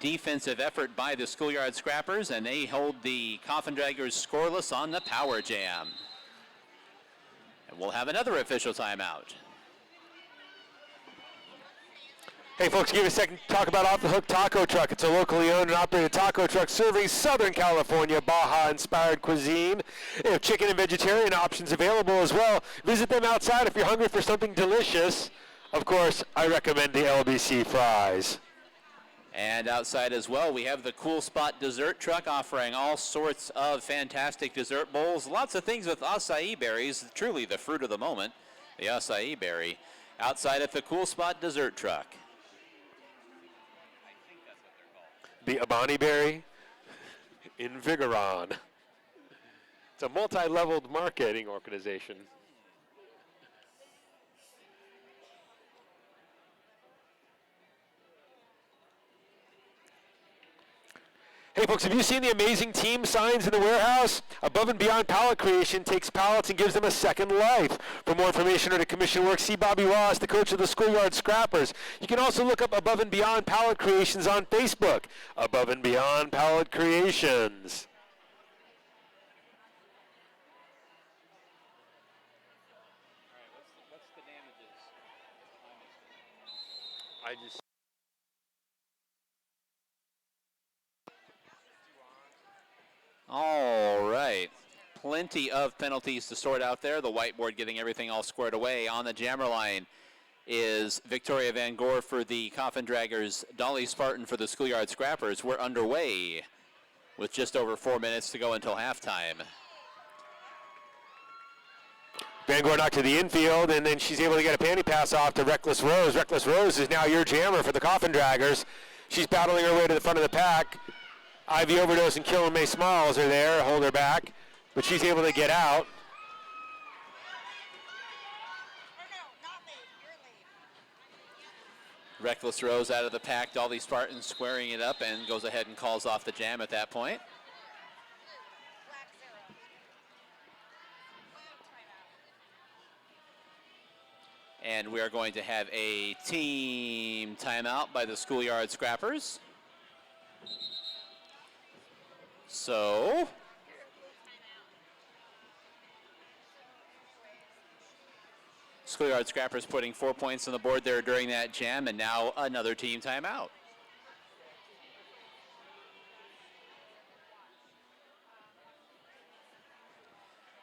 defensive effort by the Schoolyard Scrappers, and they hold the Coffin Draggers scoreless on the power jam. And we'll have another official timeout. Hey folks, give me a second to talk about Off the Hook Taco Truck. It's a locally owned and operated taco truck serving Southern California Baja-inspired cuisine. They have chicken and vegetarian options available as well. Visit them outside if you're hungry for something delicious. Of course, I recommend the LBC fries. And outside as well, we have the Cool Spot dessert truck offering all sorts of fantastic dessert bowls. Lots of things with acai berries, truly the fruit of the moment, the acai berry, outside at the Cool Spot dessert truck. The Abani Berry Invigoron. It's a multi-leveled marketing organization. Hey folks, have you seen the amazing team signs in the warehouse? Above and Beyond Pallet Creation takes pallets and gives them a second life. For more information or to commission work, see Bobby Ross, the coach of the Schoolyard Scrappers. You can also look up Above and Beyond Pallet Creations on Facebook. Above and Beyond Pallet Creations. What's the damages? I just... All right. Plenty of penalties to sort out there. The whiteboard getting everything all squared away. On the jammer line is Victoria Van Gore for the Coffin Draggers, Dolly Spartan for the Schoolyard Scrappers. We're underway with just over 4 minutes to go until halftime. Van Gore knocked to the infield, and then she's able to get a panty pass off to Reckless Rose. Reckless Rose is now your jammer for the Coffin Draggers. She's battling her way to the front of the pack. Ivy Overdose and Killen May Smalls are there, hold her back, but she's able to get out. Or no, not me. You're late. Reckless Rose out of the pack. Dolly Spartan squaring it up and goes ahead and calls off the jam at that point. Black 0. And we are going to have a team timeout by the Schoolyard Scrappers. So, Schoolyard Scrappers putting 4 points on the board there during that jam, and now another team timeout.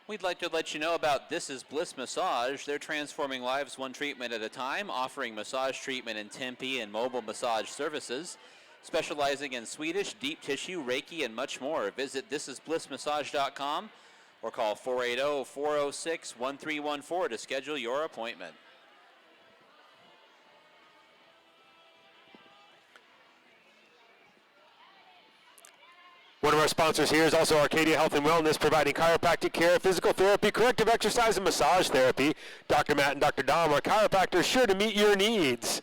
We'd like to let you know about This Is Bliss Massage. They're transforming lives one treatment at a time, offering massage treatment in Tempe and mobile massage services, specializing in Swedish, deep tissue, Reiki, and much more. Visit thisisblissmassage.com or call 480-406-1314 to schedule your appointment. One of our sponsors here is also Arcadia Health and Wellness, providing chiropractic care, physical therapy, corrective exercise, and massage therapy. Dr. Matt and Dr. Dom are chiropractors sure to meet your needs.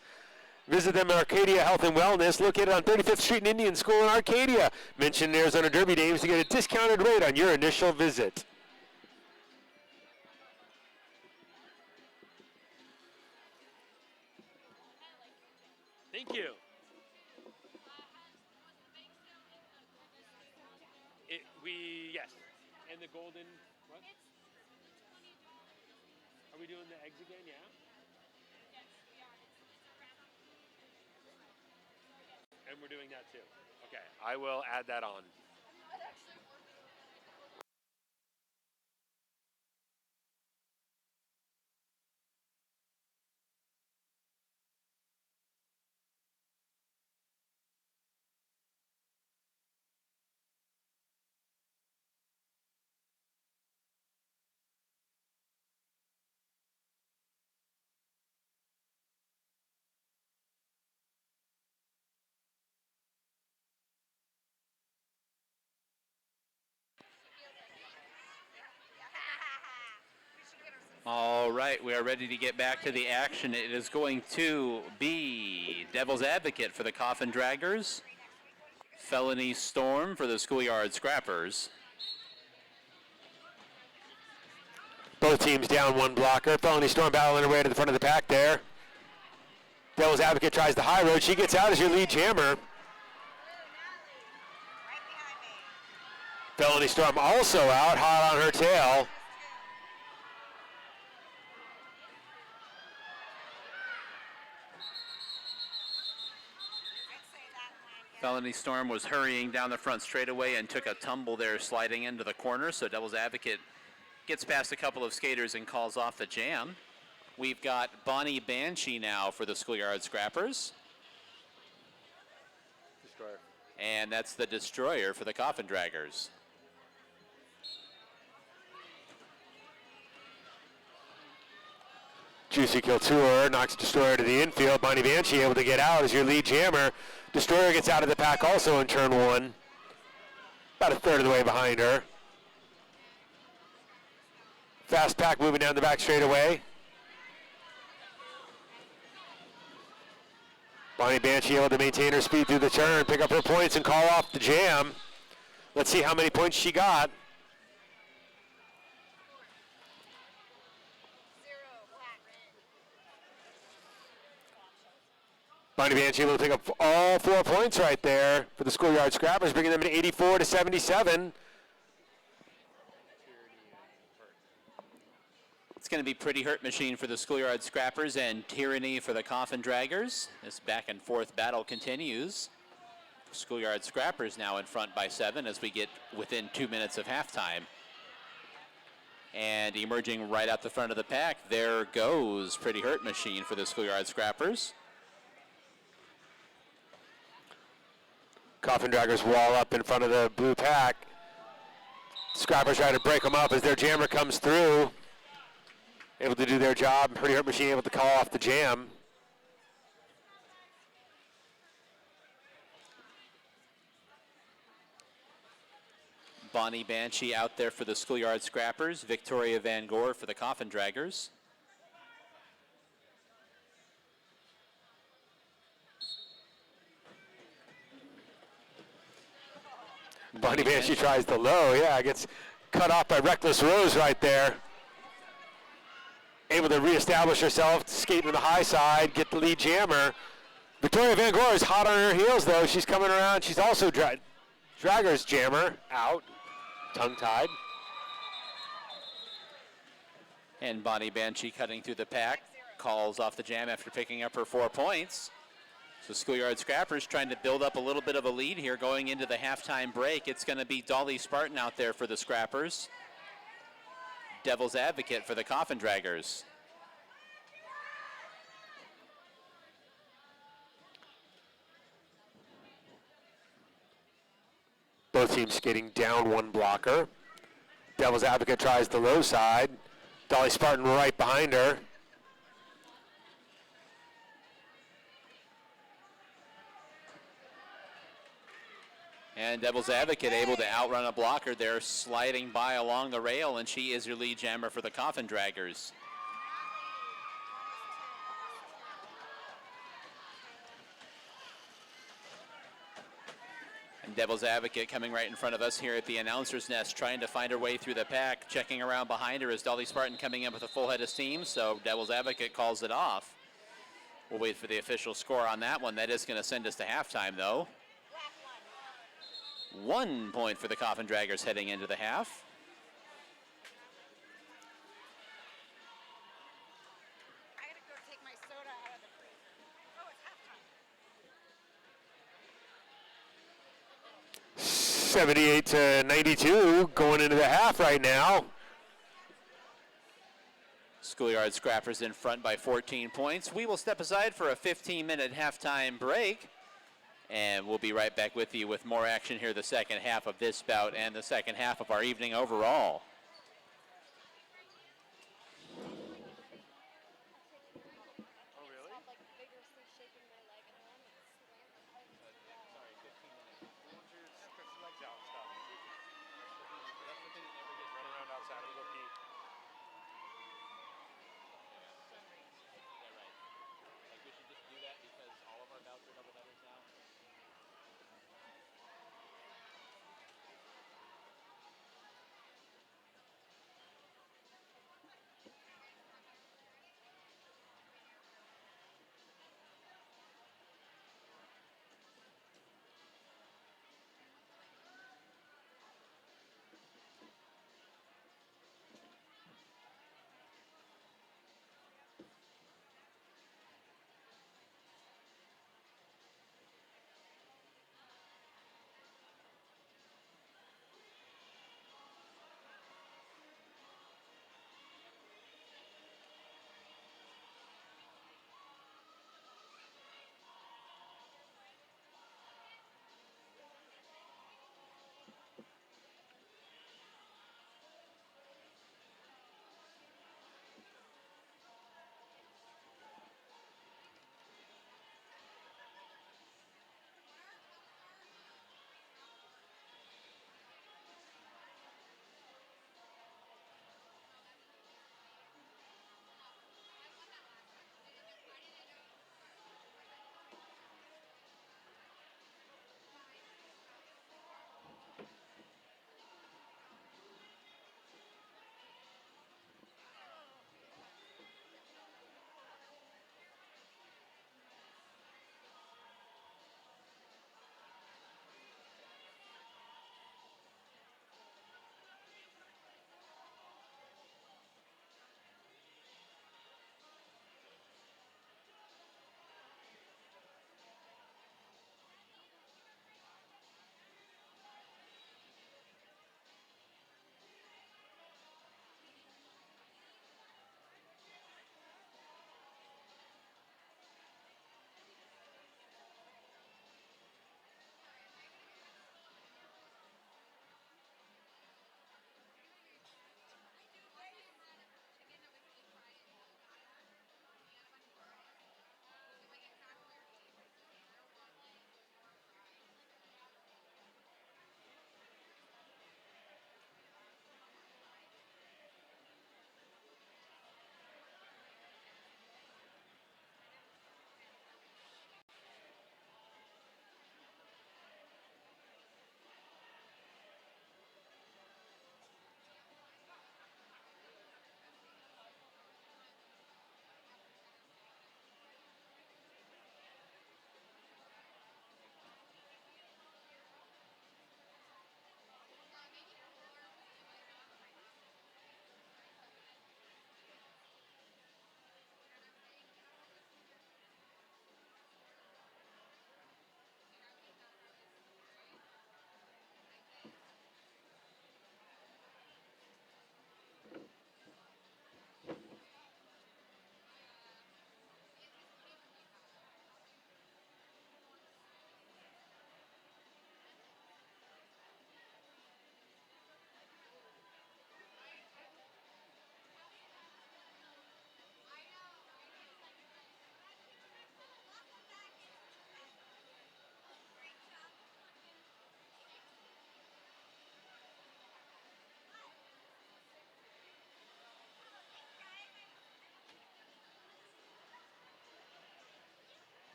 Visit them at Arcadia Health and Wellness, located on 35th Street and Indian School in Arcadia. Mention Arizona Derby Dames to get a discounted rate on your initial visit. Thank you. Yes. And the golden, what? Are we doing the eggs again? Yeah? And we're doing that too. Okay, I will add that on. All right, we are ready to get back to the action. It is going to be Devil's Advocate for the Coffin Draggers, Felony Storm for the Schoolyard Scrappers. Both teams down one blocker. Felony Storm battling her way to the front of the pack there. Devil's Advocate tries the high road. She gets out as your lead jammer. Right behind me. Felony Storm also out, hot on her tail. I'd say that one. Felony Storm was hurrying down the front straightaway and took a tumble there sliding into the corner, so Devil's Advocate gets past a couple of skaters and calls off the jam. We've got Bonnie Banshee now for the Schoolyard Scrappers. Destroyer. And that's the Destroyer for the Coffin Draggers. Juicy Couture knocks Destroyer to the infield. Bonnie Banshee able to get out as your lead jammer. Destroyer gets out of the pack also in turn one. About a third of the way behind her. Fast pack moving down the back straightaway. Bonnie Banshee able to maintain her speed through the turn, pick up her points, and call off the jam. Let's see how many points she got. 0, black. Bonnie Banshee able to pick up all 4 points right there for the Schoolyard Scrappers, bringing them to 84 to 77. It's going to be Pretty Hurt Machine for the Schoolyard Scrappers and Tyranny for the Coffin Draggers. This back and forth battle continues. Schoolyard Scrappers now in front by 7 as we get within 2 minutes of halftime. And emerging right out the front of the pack, there goes Pretty Hurt Machine for the Schoolyard Scrappers. Coffin Draggers wall up in front of the blue pack. Scrappers try to break them up as their jammer comes through. Able to do their job. Pretty Hurt Machine able to call off the jam. Bonnie Banshee out there for the Schoolyard Scrappers. Victoria Van Gore for the Coffin Draggers. Bonnie Banshee tries the low. Yeah, gets cut off by Reckless Rose right there. Able to reestablish herself, skate to the high side, get the lead jammer. Victoria Van Gore is hot on her heels, though. She's coming around. She's also Dragger's jammer out, tongue-tied. And Bonnie Banshee cutting through the pack, calls off the jam after picking up her 4 points. So Schoolyard Scrappers trying to build up a little bit of a lead here going into the halftime break. It's going to be Dolly Spartan out there for the Scrappers. Devil's Advocate for the Coffin Draggers. Both teams skating down one blocker. Devil's Advocate tries the low side. Dolly Spartan right behind her. And Devil's Advocate able to outrun a blocker there, sliding by along the rail, and she is your lead jammer for the Coffin Draggers. And Devil's Advocate coming right in front of us here at the announcer's nest, trying to find her way through the pack. Checking around behind her is Dolly Spartan coming in with a full head of steam, so Devil's Advocate calls it off. We'll wait for the official score on that one. That is going to send us to halftime, though. 1 point for the Coffin Draggers heading into the half. I gotta go take my soda out of the freezer. Oh, it's halftime. 78 to 92 going into the half right now. Schoolyard Scrappers in front by 14 points. We will step aside for a 15-minute halftime break. And we'll be right back with you with more action here the second half of this bout and the second half of our evening overall.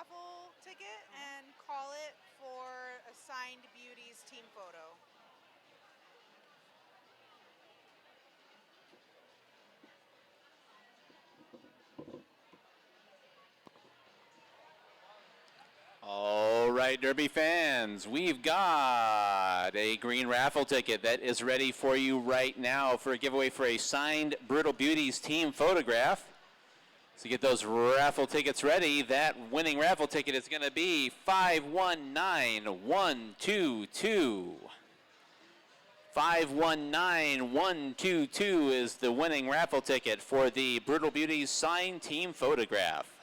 raffle ticket and call it for a signed Beauties team photo. All right, Derby fans, we've got a green raffle ticket that is ready for you right now for a giveaway for a signed Brutal Beauties team photograph. So get those raffle tickets ready. That winning raffle ticket is going to be 519122. 519122 is the winning raffle ticket for the Brutal Beauties signed team photograph.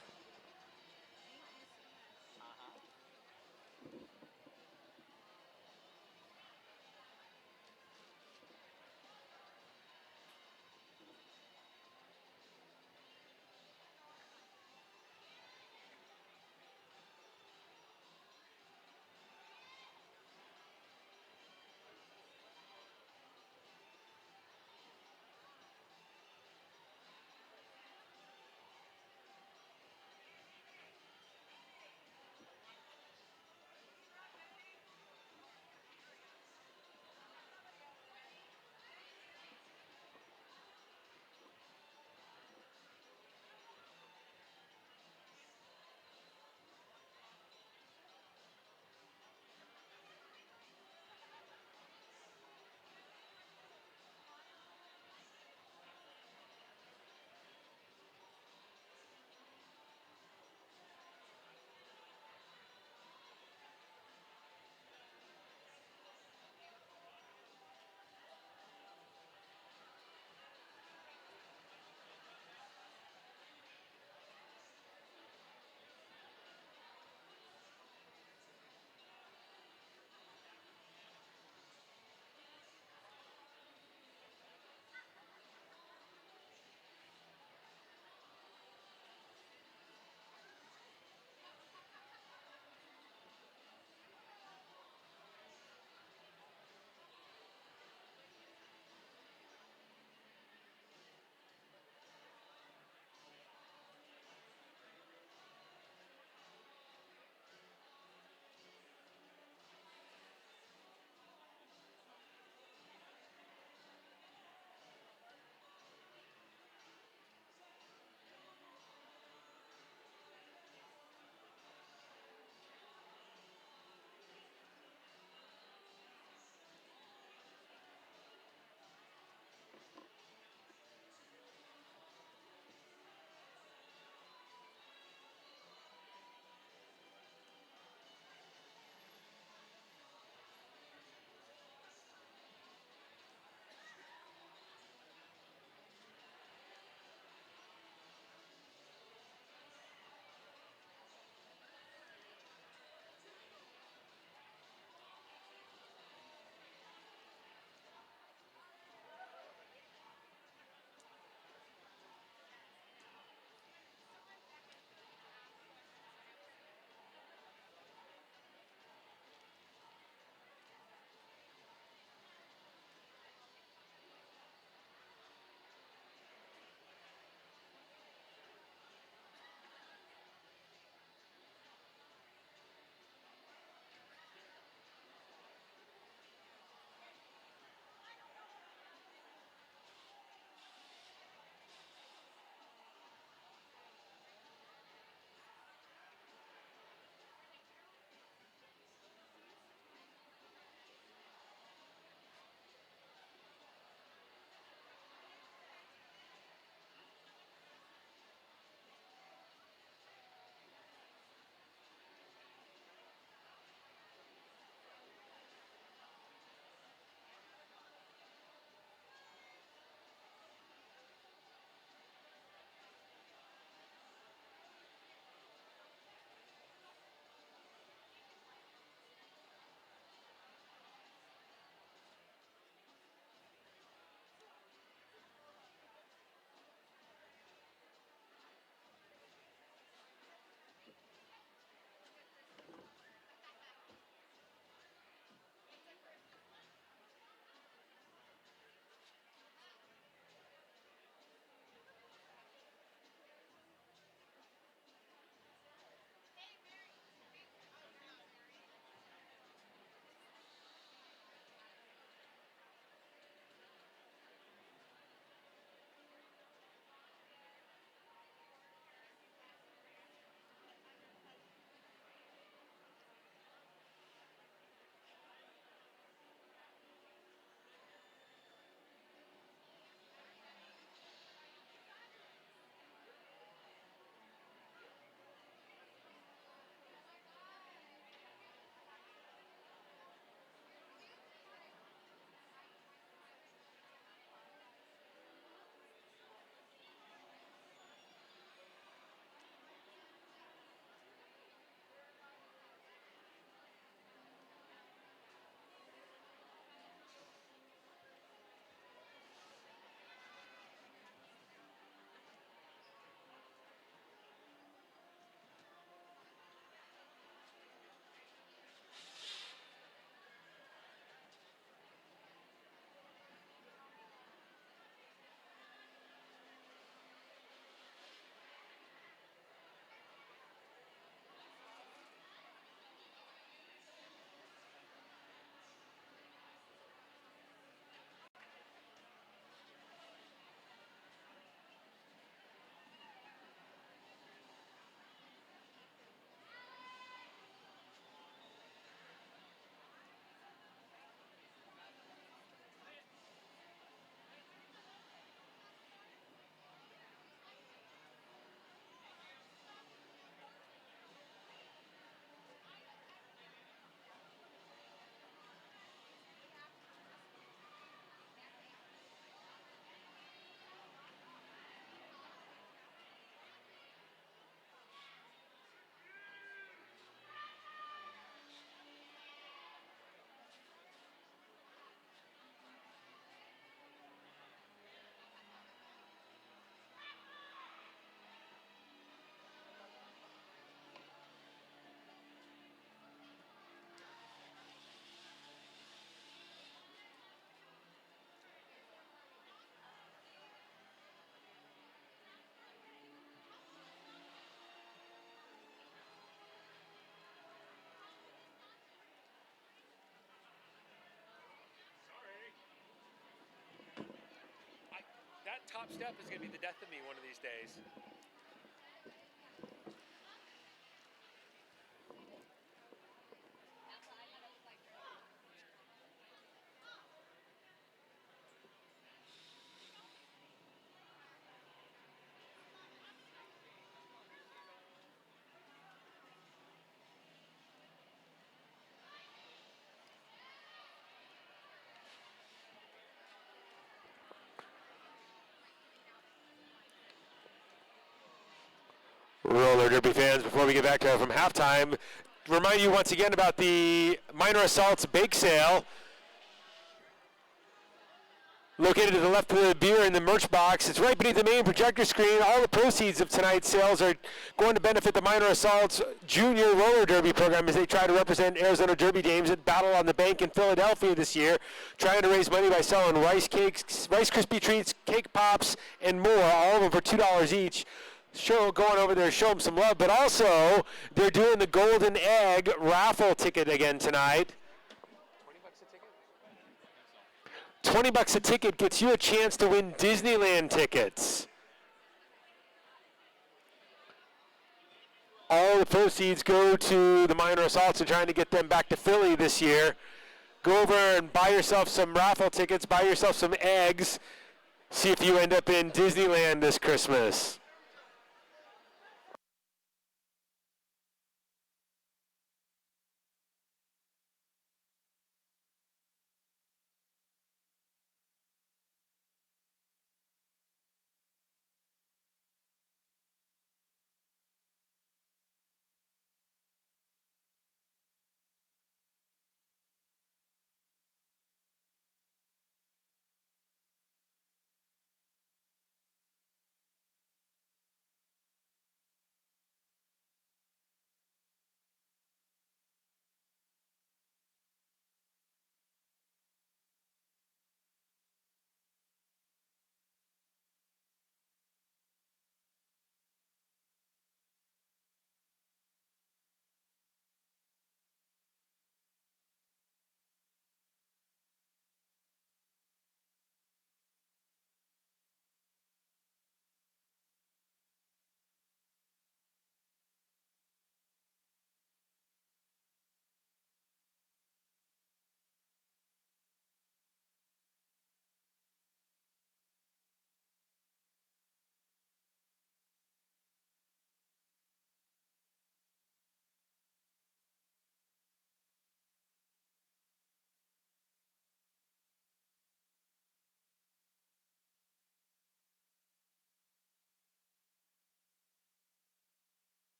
That top step is going to be the death of me one of these days. Roller derby fans, before we get back to from halftime, remind you once again about the Minor Assaults Bake Sale. Located to the left of the beer in the merch box. It's right beneath the main projector screen. All the proceeds of tonight's sales are going to benefit the Minor Assaults Junior Roller Derby program as they try to represent Arizona Derby Dames at Battle on the Bank in Philadelphia this year, trying to raise money by selling rice cakes, Rice Krispie treats, cake pops, and more, all of them for $2 each. Going over there, show them some love, but also they're doing the Golden Egg raffle ticket again tonight. $20 a ticket gets you a chance to win Disneyland tickets. All the proceeds go to the Minor Assaults and trying to get them back to Philly this year. Go over and buy yourself some raffle tickets, buy yourself some eggs, see if you end up in Disneyland this Christmas.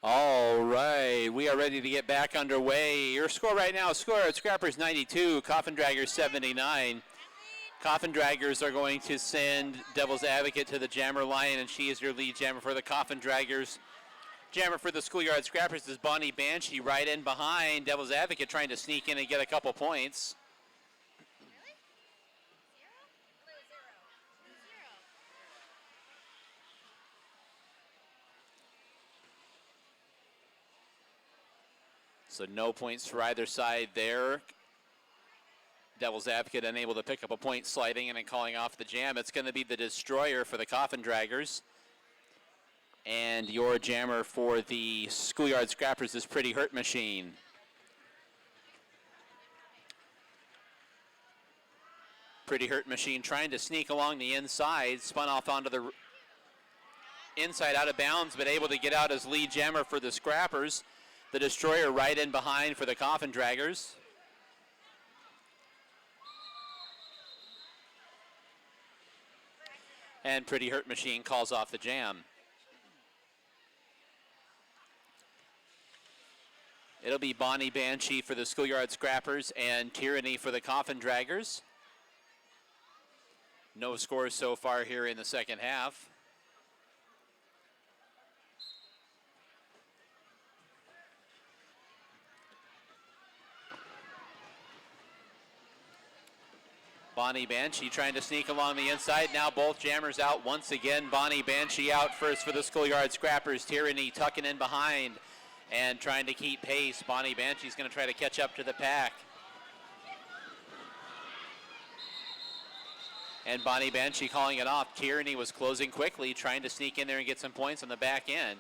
All right, we are ready to get back underway. Your score right now, Schoolyard Scrappers 92, Coffin Draggers 79. Coffin Draggers are going to send Devil's Advocate to the jammer line, and she is your lead jammer for the Coffin Draggers. Jammer for the Schoolyard Scrappers is Bonnie Banshee, right in behind Devil's Advocate, trying to sneak in and get a couple points. So no points for either side there. Devil's Advocate unable to pick up a point, sliding in and calling off the jam. It's going to be the Destroyer for the Coffin Draggers. And your jammer for the Schoolyard Scrappers is Pretty Hurt Machine. Pretty Hurt Machine trying to sneak along the inside, spun off onto the inside out of bounds, but able to get out as lead jammer for the Scrappers. The Destroyer right in behind for the Coffin Draggers. And Pretty Hurt Machine calls off the jam. It'll be Bonnie Banshee for the Schoolyard Scrappers and Tyranny for the Coffin Draggers. No scores so far here in the second half. Bonnie Banshee trying to sneak along the inside. Now both jammers out once again. Bonnie Banshee out first for the Schoolyard Scrappers. Tyranny tucking in behind and trying to keep pace. Bonnie Banshee's going to try to catch up to the pack. And Bonnie Banshee calling it off. Tyranny was closing quickly, trying to sneak in there and get some points on the back end.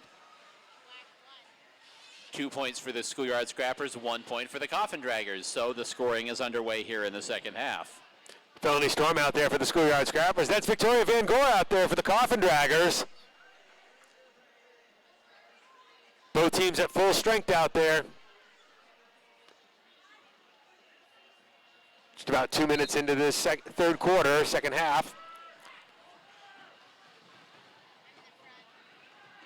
2 points for the Schoolyard Scrappers, 1 point for the Coffin Draggers. So the scoring is underway here in the second half. Felony Storm out there for the Schoolyard Scrappers. That's Victoria Van Gore out there for the Coffin Draggers. Both teams at full strength out there. Just about 2 minutes into this third quarter, second half.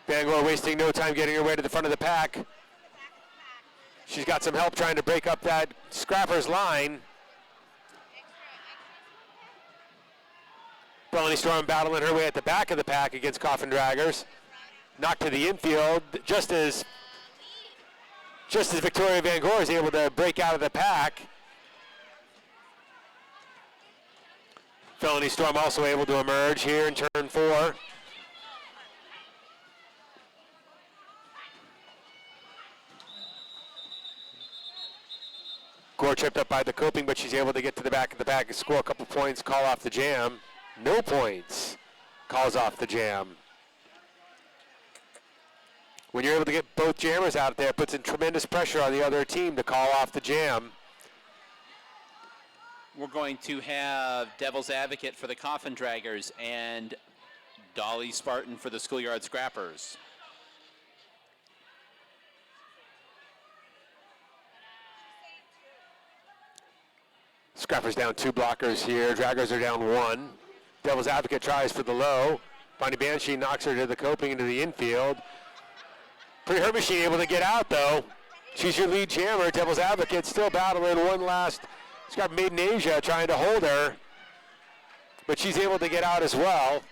Van Gore wasting no time getting her way to the front of the pack. She's got some help trying to break up that Scrappers line. Felony Storm battling her way at the back of the pack against Coffin Draggers. Knocked to the infield just as Victoria Van Gore is able to break out of the pack. Felony Storm also able to emerge here in turn 4. Gore tripped up by the coping, but she's able to get to the back of the pack and score a couple points, call off the jam. No points. Calls off the jam. When you're able to get both jammers out there, it puts in tremendous pressure on the other team to call off the jam. We're going to have Devil's Advocate for the Coffin Draggers and Dolly Spartan for the Schoolyard Scrappers. Scrappers down 2 blockers here. Draggers are down 1. Devil's Advocate tries for the low. Bonnie Banshee knocks her to the coping into the infield. Pretty Hurt Machine able to get out though. She's your lead jammer. Devil's Advocate still battling one last. She's got Maiden Asia trying to hold her, but she's able to get out as well.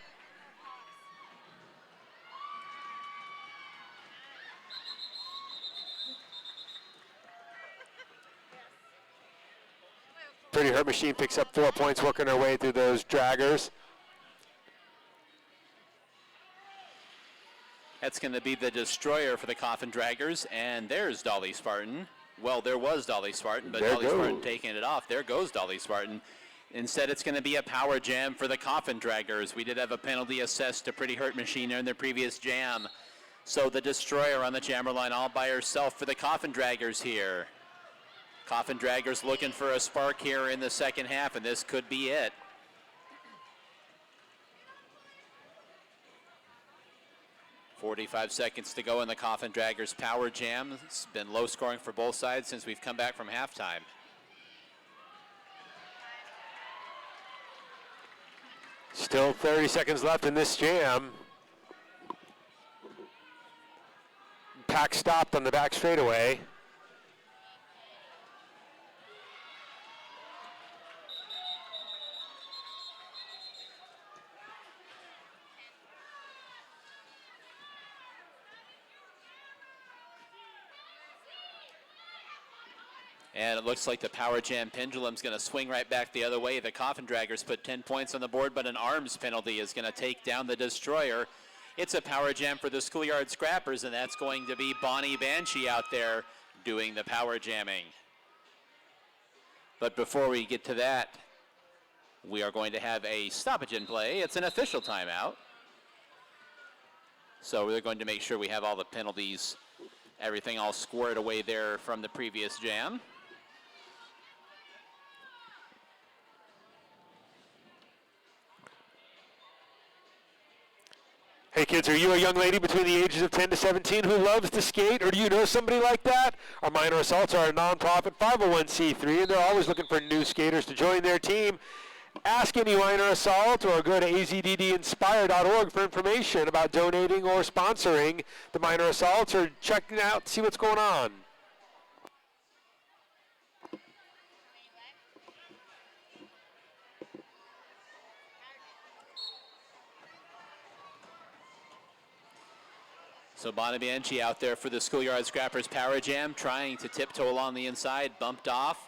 Pretty Hurt Machine picks up 4 points, working her way through those draggers. That's going to be the Destroyer for the Coffin Draggers, and there's Dolly Spartan. Well, there was Dolly Spartan, but Dolly Spartan taking it off. There goes Dolly Spartan. Instead, it's going to be a power jam for the Coffin Draggers. We did have a penalty assessed to Pretty Hurt Machine in their previous jam. So the Destroyer on the jammer line all by herself for the Coffin Draggers here. Coffin Draggers looking for a spark here in the second half, and this could be it. .45 seconds to go in the Coffin Draggers power jam. It's been low scoring for both sides since we've come back from halftime. Still 30 seconds left in this jam. Pack stopped on the back straightaway. And it looks like the power jam pendulum's going to swing right back the other way. The Coffin Draggers put 10 points on the board, but an arms penalty is going to take down the Destroyer. It's a power jam for the Schoolyard Scrappers, and that's going to be Bonnie Banshee out there doing the power jamming. But before we get to that, we are going to have a stoppage in play. It's an official timeout. So we're going to make sure we have all the penalties, everything all squared away there from the previous jam. Hey kids, are you a young lady between the ages of 10 to 17 who loves to skate, or do you know somebody like that? Our Minor Assaults are a nonprofit 501c3, and they're always looking for new skaters to join their team. Ask any Minor Assault or go to azddinspire.org for information about donating or sponsoring the Minor Assaults or checking out, see what's going on. So Bonavenchi out there for the Schoolyard Scrappers Power Jam, trying to tiptoe along the inside, bumped off.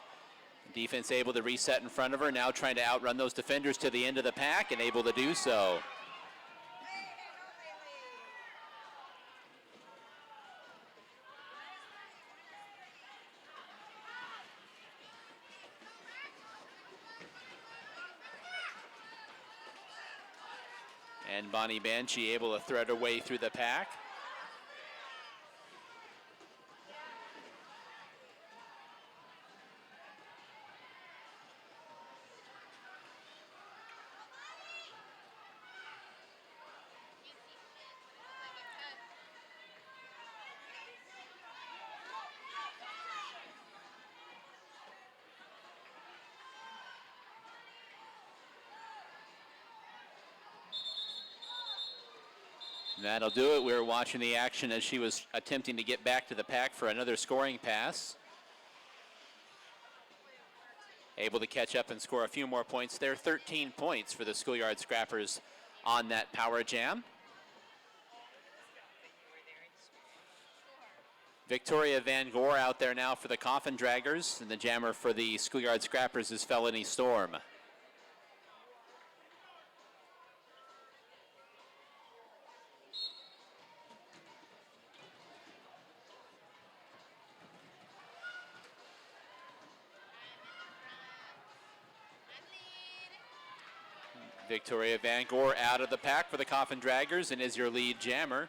Defense able to reset in front of her, now trying to outrun those defenders to the end of the pack and able to do so. And Bonnie Banshee able to thread her way through the pack. That'll do it. We were watching the action as she was attempting to get back to the pack for another scoring pass. Able to catch up and score a few more points there. 13 points for the Schoolyard Scrappers on that power jam. Victoria Van Gore out there now for the Coffin Draggers, and the jammer for the Schoolyard Scrappers is Felony Storm. Victoria Van Gore out of the pack for the Coffin Draggers and is your lead jammer.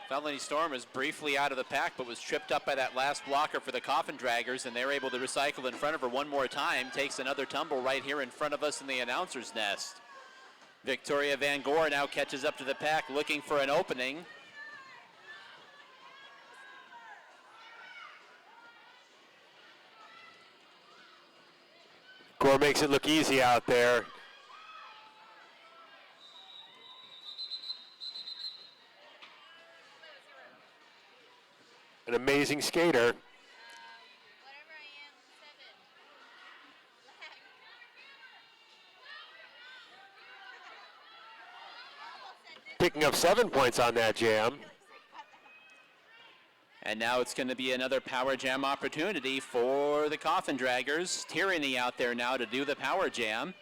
Felony Storm is briefly out of the pack, but was tripped up by that last blocker for the Coffin Draggers, and they're able to recycle in front of her one more time. Takes another tumble right here in front of us in the announcer's nest. Victoria Van Gore now catches up to the pack, looking for an opening. Gore makes it look easy out there. An amazing skater. Picking up 7 points on that jam. And now it's going to be another power jam opportunity for the Coffin Draggers. Tyranny out there now to do the power jam.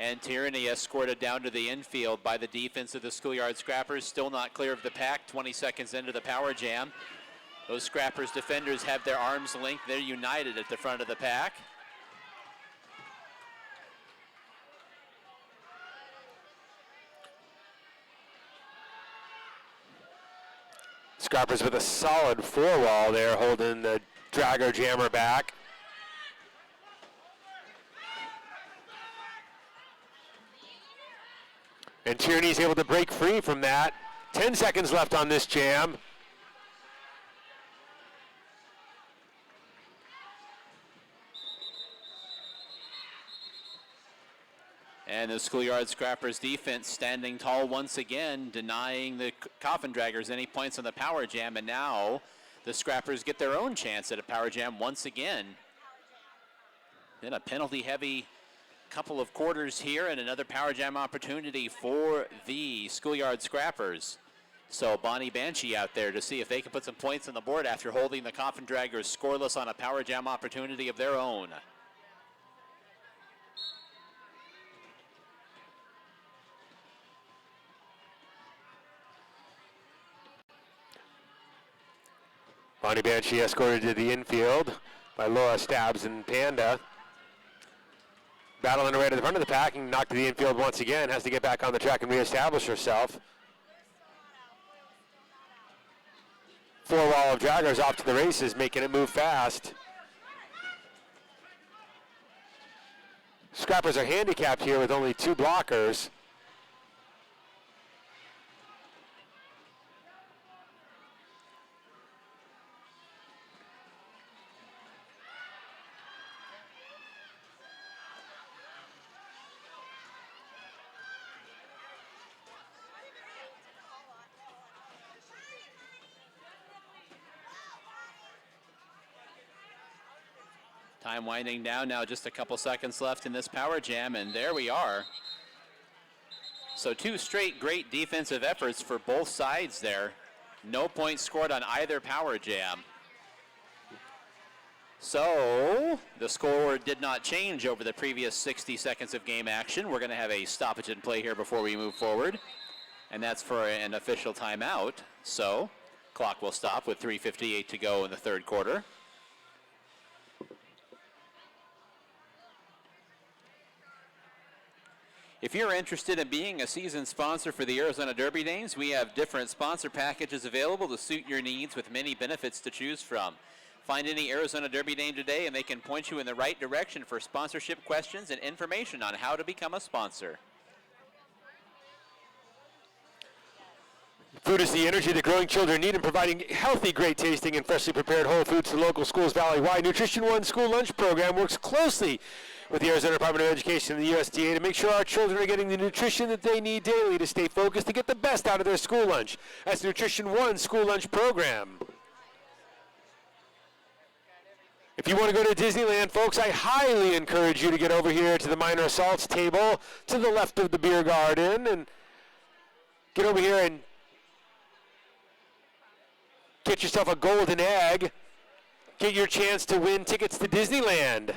And Tyranny escorted down to the infield by the defense of the Schoolyard Scrappers. Still not clear of the pack, 20 seconds into the power jam. Those Scrappers defenders have their arms linked. They're united at the front of the pack. Scrappers with a solid four-wall there, holding the dragger jammer back. And Tierney's able to break free from that. 10 seconds left on this jam. And the Schoolyard Scrappers defense standing tall once again, denying the Coffin Draggers any points on the power jam. And now the Scrappers get their own chance at a power jam once again. Then a penalty-heavy couple of quarters here and another power jam opportunity for the Schoolyard Scrappers. So Bonnie Banshee out there to see if they can put some points on the board after holding the Coffin Draggers scoreless on a power jam opportunity of their own. Bonnie Banshee escorted to the infield by Laura Stabs and Panda. Battling her way to the front of the pack and knocked to the infield once again. Has to get back on the track and reestablish herself. Four wall of draggers off to the races, making it move fast. Scrappers are handicapped here with only 2 blockers. Time winding down now, just a couple seconds left in this power jam, and there we are. So 2 straight great defensive efforts for both sides there. No points scored on either power jam. So the score did not change over the previous 60 seconds of game action. We're going to have a stoppage in play here before we move forward, and that's for an official timeout. So clock will stop with 3:58 to go in the third quarter. If you're interested in being a season sponsor for the Arizona Derby Dames, we have different sponsor packages available to suit your needs with many benefits to choose from. Find any Arizona Derby Dame today and they can point you in the right direction for sponsorship questions and information on how to become a sponsor. Food is the energy that growing children need, and providing healthy, great tasting, and freshly prepared whole foods to local schools valley-wide. Nutrition One School Lunch Program works closely with the Arizona Department of Education and the USDA to make sure our children are getting the nutrition that they need daily to stay focused to get the best out of their school lunch. That's Nutrition One School Lunch Program. If you want to go to Disneyland, folks, I highly encourage you to get over here to the minor assaults table to the left of the beer garden and get over here and get yourself a golden egg. Get your chance to win tickets to Disneyland.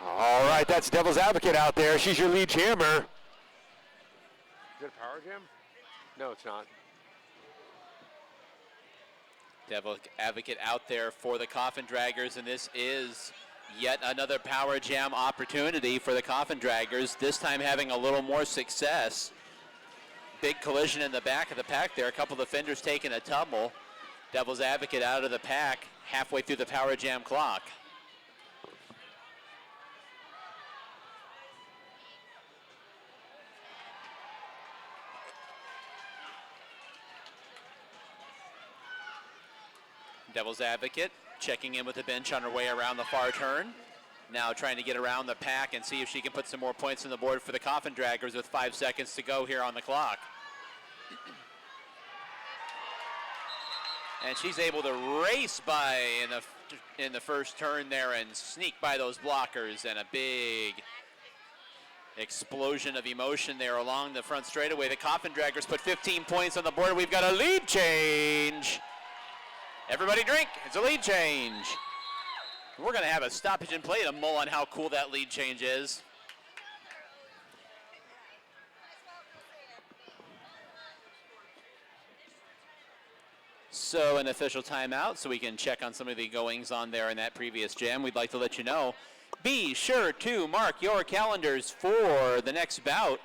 All right, that's Devil's Advocate out there. She's your lead jammer. Is it a power jam? No, it's not. Devil Advocate out there for the Coffin Draggers, and this is yet another power jam opportunity for the Coffin Draggers, this time having a little more success. Big collision in the back of the pack there. A couple of defenders taking a tumble. Devil's Advocate out of the pack halfway through the power jam clock. Devil's Advocate checking in with the bench on her way around the far turn. Now trying to get around the pack and see if she can put some more points on the board for the Coffin Draggers with 5 seconds to go here on the clock. And she's able to race by in the first turn there and sneak by those blockers, and a big explosion of emotion there along the front straightaway. The Coffin Draggers put 15 points on the board. We've got a lead change. Everybody drink, it's a lead change. We're gonna have a stoppage in play to mull on how cool that lead change is. So an official timeout so we can check on some of the goings on there in that previous jam. We'd like to let you know, be sure to mark your calendars for the next bout.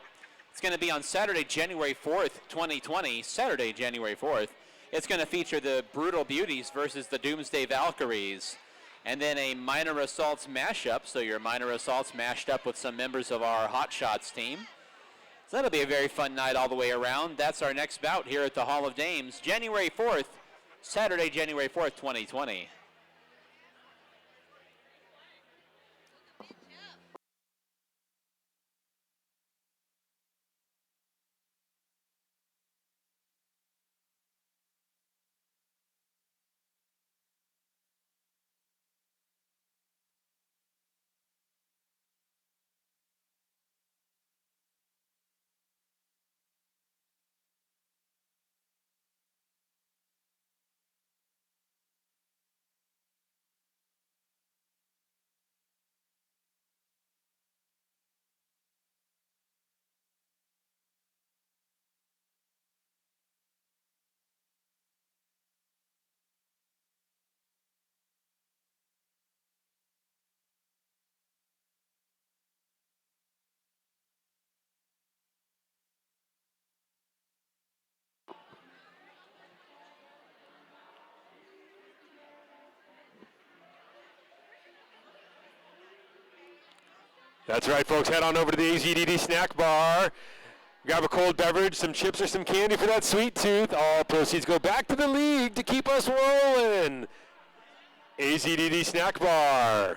It's gonna be on Saturday, January 4th, 2020, Saturday, January 4th. It's going to feature the Brutal Beauties versus the Doomsday Valkyries. And then a minor assaults mashup, so your minor assaults mashed up with some members of our Hot Shots team. So that'll be a very fun night all the way around. That's our next bout here at the Hall of Dames, January 4th, Saturday, January 4th, 2020. That's right, folks. Head on over to the AZDD snack bar. Grab a cold beverage, some chips or some candy for that sweet tooth. All proceeds go back to the league to keep us rolling. AZDD snack bar.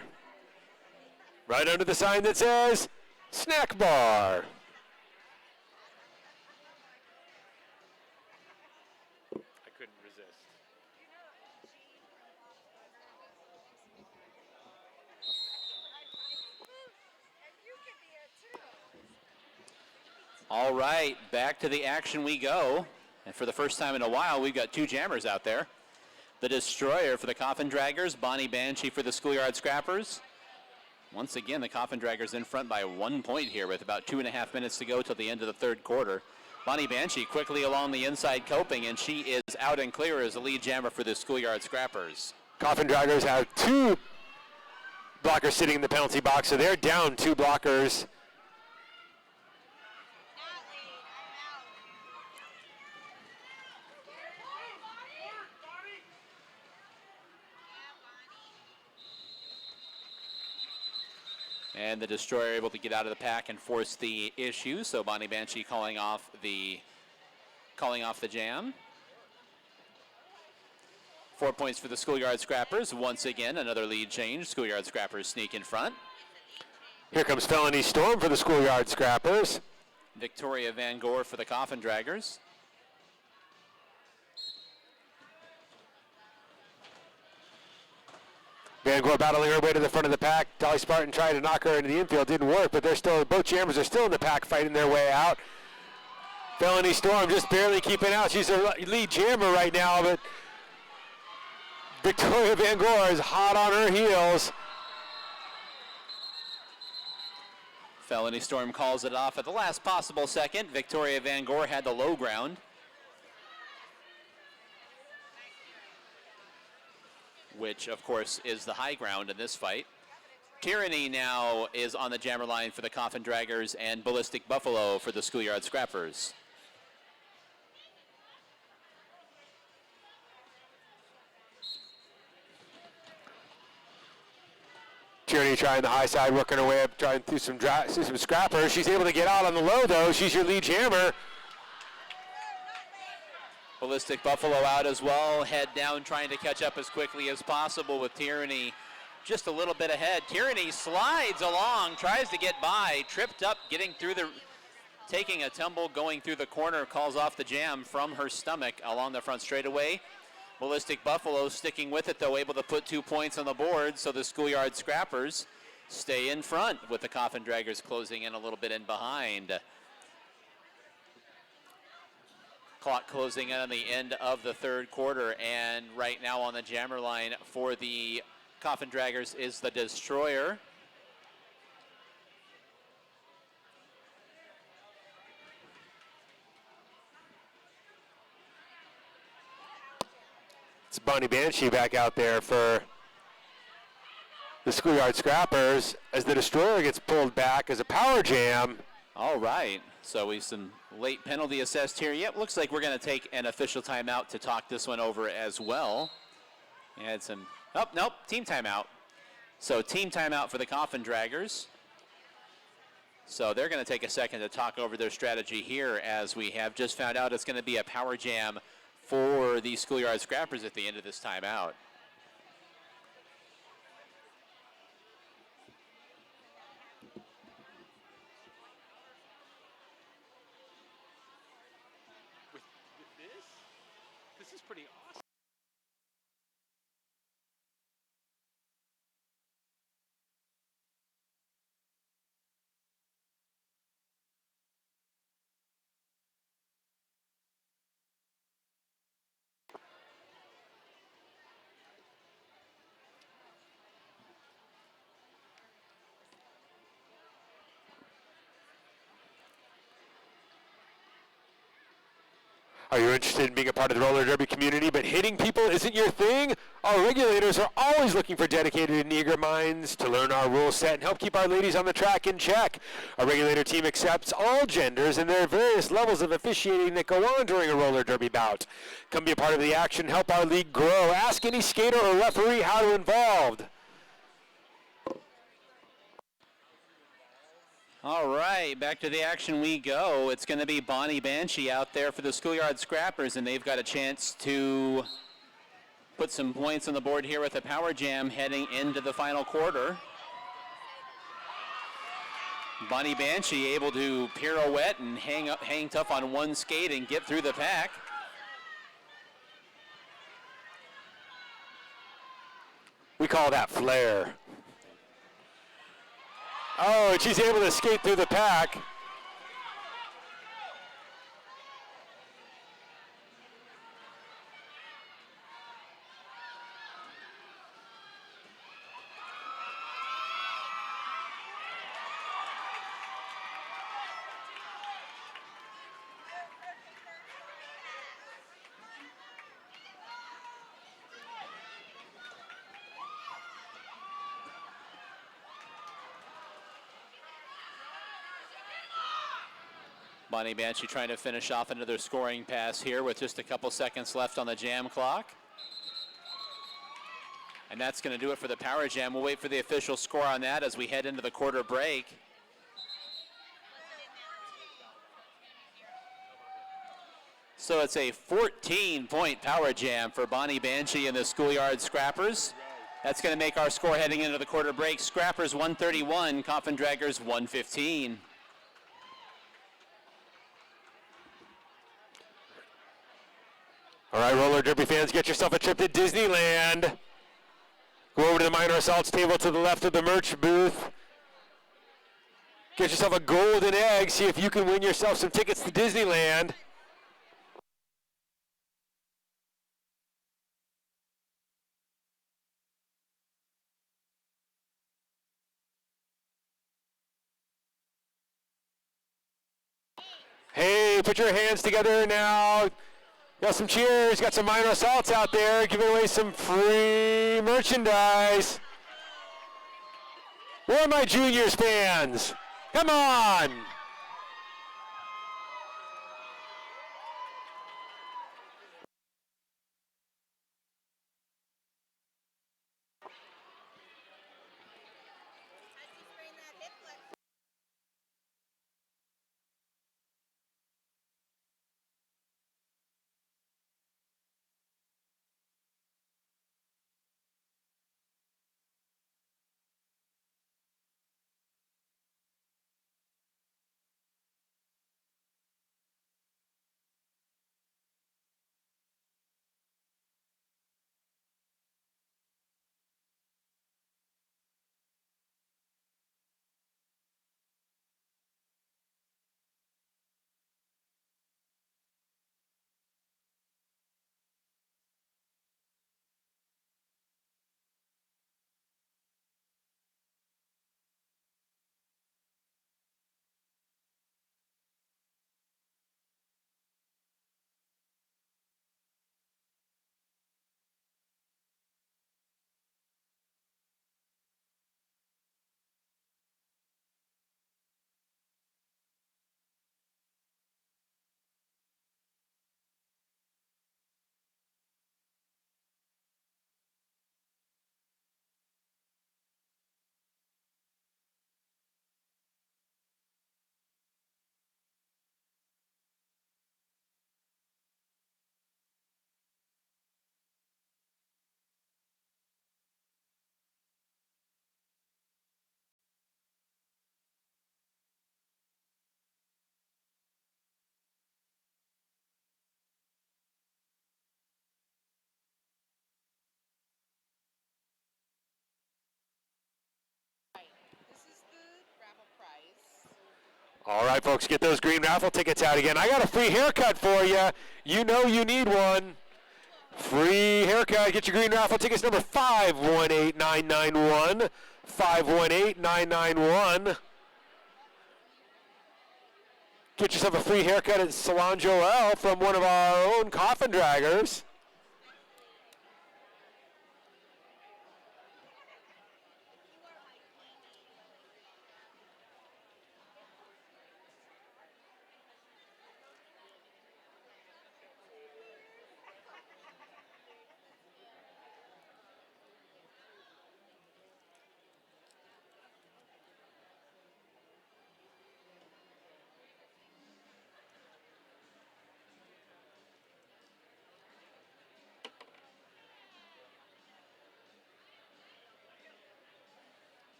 Right under the sign that says snack bar. I couldn't resist. All right, back to the action we go. And for the first time in a while, we've got two jammers out there. The Destroyer for the Coffin Draggers, Bonnie Banshee for the Schoolyard Scrappers. Once again, the Coffin Draggers in front by 1 point here with about 2.5 minutes to go till the end of the third quarter. Bonnie Banshee quickly along the inside coping, and she is out and clear as the lead jammer for the Schoolyard Scrappers. Coffin Draggers have two blockers sitting in the penalty box, so they're down two blockers. And the Destroyer able to get out of the pack and force the issue. So Bonnie Banshee calling off the jam. 4 points for the Schoolyard Scrappers. Once again, another lead change. Schoolyard Scrappers sneak in front. Here comes Felony Storm for the Schoolyard Scrappers. Victoria Van Gore for the Coffin Draggers. Van Gore battling her way to the front of the pack. Dolly Spartan tried to knock her into the infield. Didn't work, but both jammers are still in the pack fighting their way out. Felony Storm just barely keeping out. She's a lead jammer right now, but Victoria Van Gore is hot on her heels. Felony Storm calls it off at the last possible second. Victoria Van Gore had the low ground, which of course is the high ground in this fight. Tyranny now is on the jammer line for the Coffin Draggers and Ballistic Buffalo for the Schoolyard Scrappers. Tyranny trying the high side, working her way up, trying through some scrappers. She's able to get out on the low though. She's your lead jammer. Ballistic Buffalo out as well, head down trying to catch up as quickly as possible with Tyranny just a little bit ahead. Tyranny slides along, tries to get by, tripped up, taking a tumble, going through the corner, calls off the jam from her stomach along the front straightaway. Ballistic Buffalo sticking with it though, able to put 2 points on the board, so the Schoolyard Scrappers stay in front with the Coffin Draggers closing in a little bit in behind. Clock closing in on the end of the third quarter, and right now on the jammer line for the Coffin Draggers is the Destroyer. It's Bonnie Banshee back out there for the Schoolyard Scrappers as the Destroyer gets pulled back as a power jam. All right, so we some late penalty assessed here. Yep, looks like we're going to take an official timeout to talk this one over as well. And some, oh, nope, team timeout. So team timeout for the Coffin Draggers. So they're going to take a second to talk over their strategy here, as we have just found out it's going to be a power jam for the Schoolyard Scrappers at the end of this timeout. This is pretty awesome. Are you interested in being a part of the roller derby community, but hitting people isn't your thing? Our regulators are always looking for dedicated and eager minds to learn our rule set and help keep our ladies on the track in check. Our regulator team accepts all genders and their various levels of officiating that go on during a roller derby bout. Come be a part of the action, help our league grow. Ask any skater or referee how to involved. All right, back to the action we go. It's going to be Bonnie Banshee out there for the Schoolyard Scrappers, and they've got a chance to put some points on the board here with a power jam heading into the final quarter. Bonnie Banshee able to pirouette and hang tough on one skate and get through the pack. We call that flair. Oh, and she's able to skate through the pack. Bonnie Banshee trying to finish off another scoring pass here with just a couple seconds left on the jam clock. And that's going to do it for the power jam. We'll wait for the official score on that as we head into the quarter break. So it's a 14-point power jam for Bonnie Banshee and the Schoolyard Scrappers. That's going to make our score heading into the quarter break. Scrappers 131, Coffin Draggers 115. All right, roller derby fans, get yourself a trip to Disneyland. Go over to the minor assaults table to the left of the merch booth. Get yourself a golden egg. See if you can win yourself some tickets to Disneyland. Hey, put your hands together now. Got some cheers, got some minor assaults out there, giving away some free merchandise. Where are my juniors fans? Come on! All right, folks, get those green raffle tickets out again. I got a free haircut for you. You know you need one. Free haircut. Get your green raffle tickets, number 518991. 518991. Get yourself a free haircut at Salon Joel from one of our own Coffin Draggers.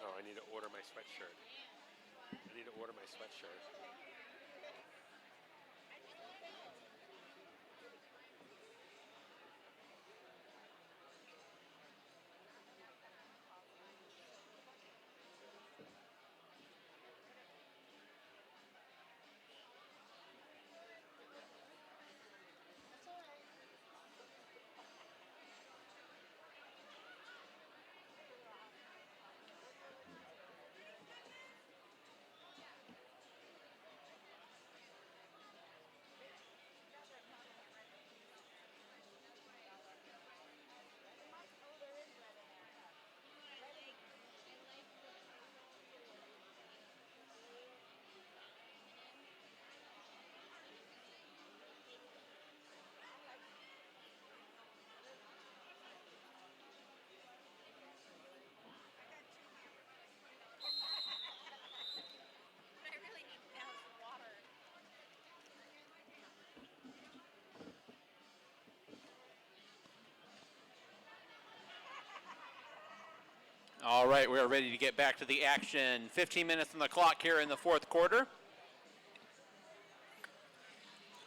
Oh, I need to order my sweatshirt. I need to order my sweatshirt. All right, we are ready to get back to the action. 15 minutes on the clock here in the fourth quarter.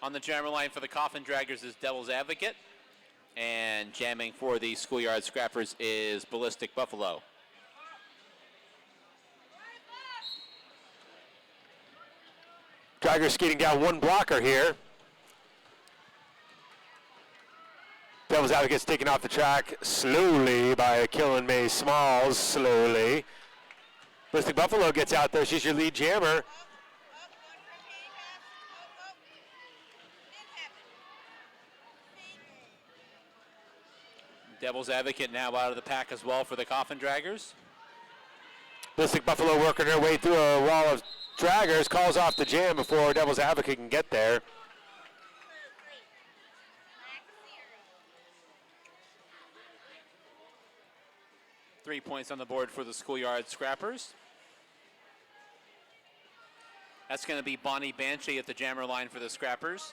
On the jammer line for the Coffin Draggers is Devil's Advocate. And jamming for the Schoolyard Scrappers is Ballistic Buffalo. Draggers skating down one blocker here. Devil's Advocate's taken off the track slowly by Killen May Smalls, slowly. Ballistic Buffalo gets out there. She's your lead jammer. Devil's Advocate now out of the pack as well for the Coffin Draggers. Ballistic Buffalo working her way through a wall of draggers, calls off the jam before Devil's Advocate can get there. 3 points on the board for the Schoolyard Scrappers. That's going to be Bonnie Banshee at the jammer line for the Scrappers.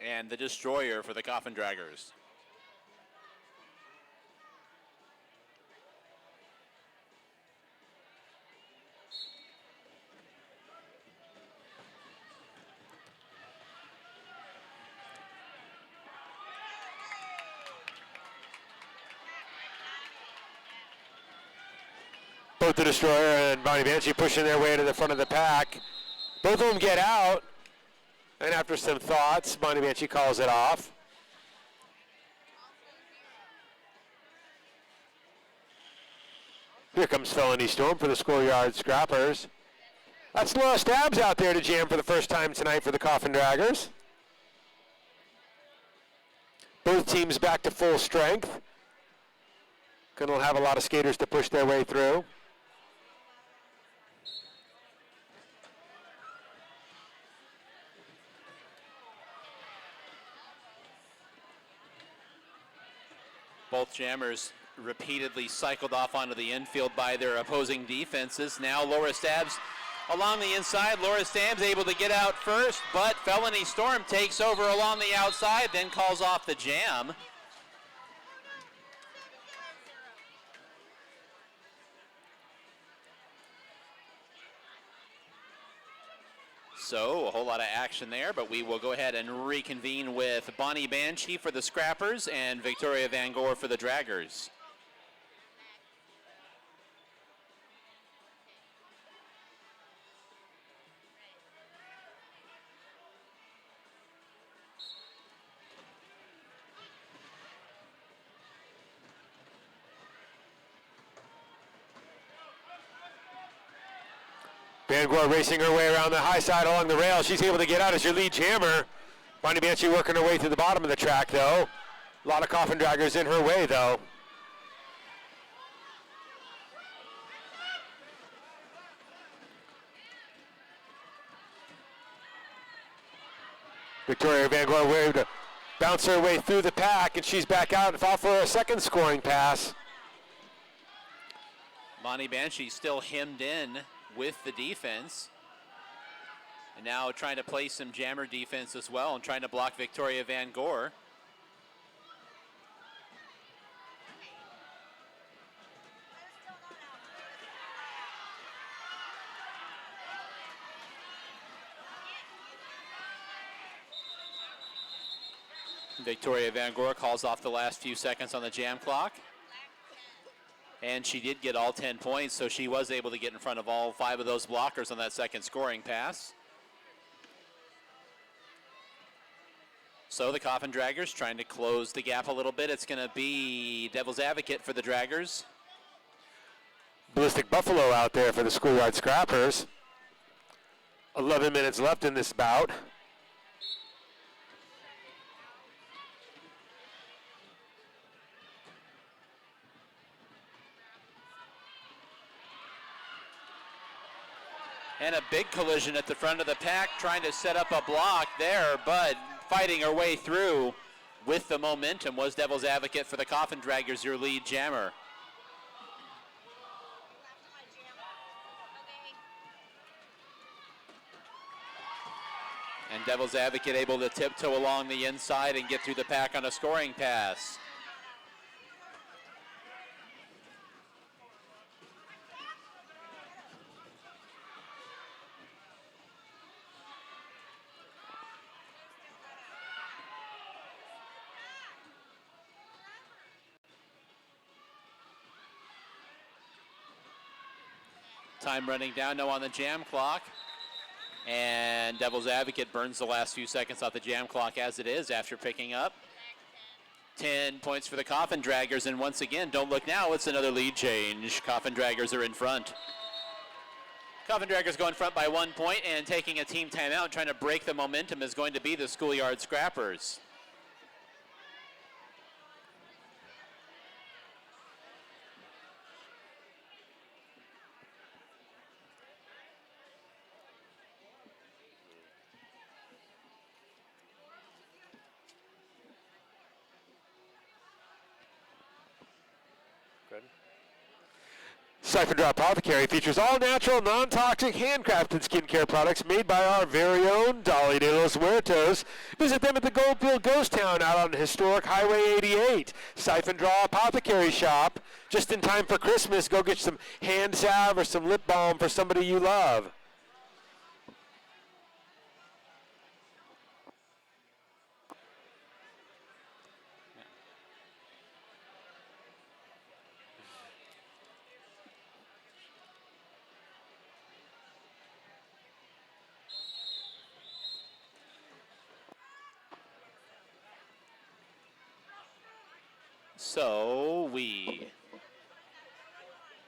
And the Destroyer for the Coffin Draggers. Both the Destroyer and Bonnie Banshee pushing their way to the front of the pack. Both of them get out. And after some thoughts, Bonnie Banshee calls it off. Here comes Felony Storm for the Schoolyard Scrappers. That's Laura Stabs out there to jam for the first time tonight for the Coffin Draggers. Both teams back to full strength. Gonna have a lot of skaters to push their way through. Both jammers repeatedly cycled off onto the infield by their opposing defenses. Now Laura Stabs along the inside. Laura Stabs able to get out first, but Felony Storm takes over along the outside, then calls off the jam. So a whole lot of action there, but we will go ahead and reconvene with Bonnie Banshee for the Scrappers and Victoria Van Gore for the Draggers. Van Gore racing her way around the high side along the rail. She's able to get out as your lead jammer. Bonnie Banshee working her way through the bottom of the track, though. A lot of Coffin Draggers in her way, though. Victoria Van Gore way to bounce her way through the pack, and she's back out and fought for a second scoring pass. Bonnie Banshee still hemmed in with the defense. And now trying to play some jammer defense as well and trying to block Victoria Van Gore. Victoria Van Gore calls off the last few seconds on the jam clock. And she did get all 10 points, so she was able to get in front of all 5 of those blockers on that second scoring pass. So the Coffin Draggers trying to close the gap a little bit. It's going to be Devil's Advocate for the Draggers. Ballistic Buffalo out there for the Schoolyard Scrappers. 11 minutes left in this bout. And a big collision at the front of the pack, trying to set up a block there, but fighting her way through with the momentum was Devil's Advocate for the Coffin Draggers, your lead jammer. And Devil's Advocate able to tiptoe along the inside and get through the pack on a scoring pass. Time running down now on the jam clock. And Devil's Advocate burns the last few seconds off the jam clock as it is after picking up 10 points for the Coffin Draggers. And once again, don't look now, it's another lead change. Coffin Draggers are in front. Coffin Draggers go in front by 1 point, and taking a team timeout, trying to break the momentum, is going to be the Schoolyard Scrappers. Siphon Drop Apothecary features all natural, non-toxic, handcrafted skincare products made by our very own Dolly de los Muertos. Visit them at the Goldfield Ghost Town out on historic Highway 88. Siphon Draw Apothecary Shop. Just in time for Christmas, go get some hand salve or some lip balm for somebody you love. So we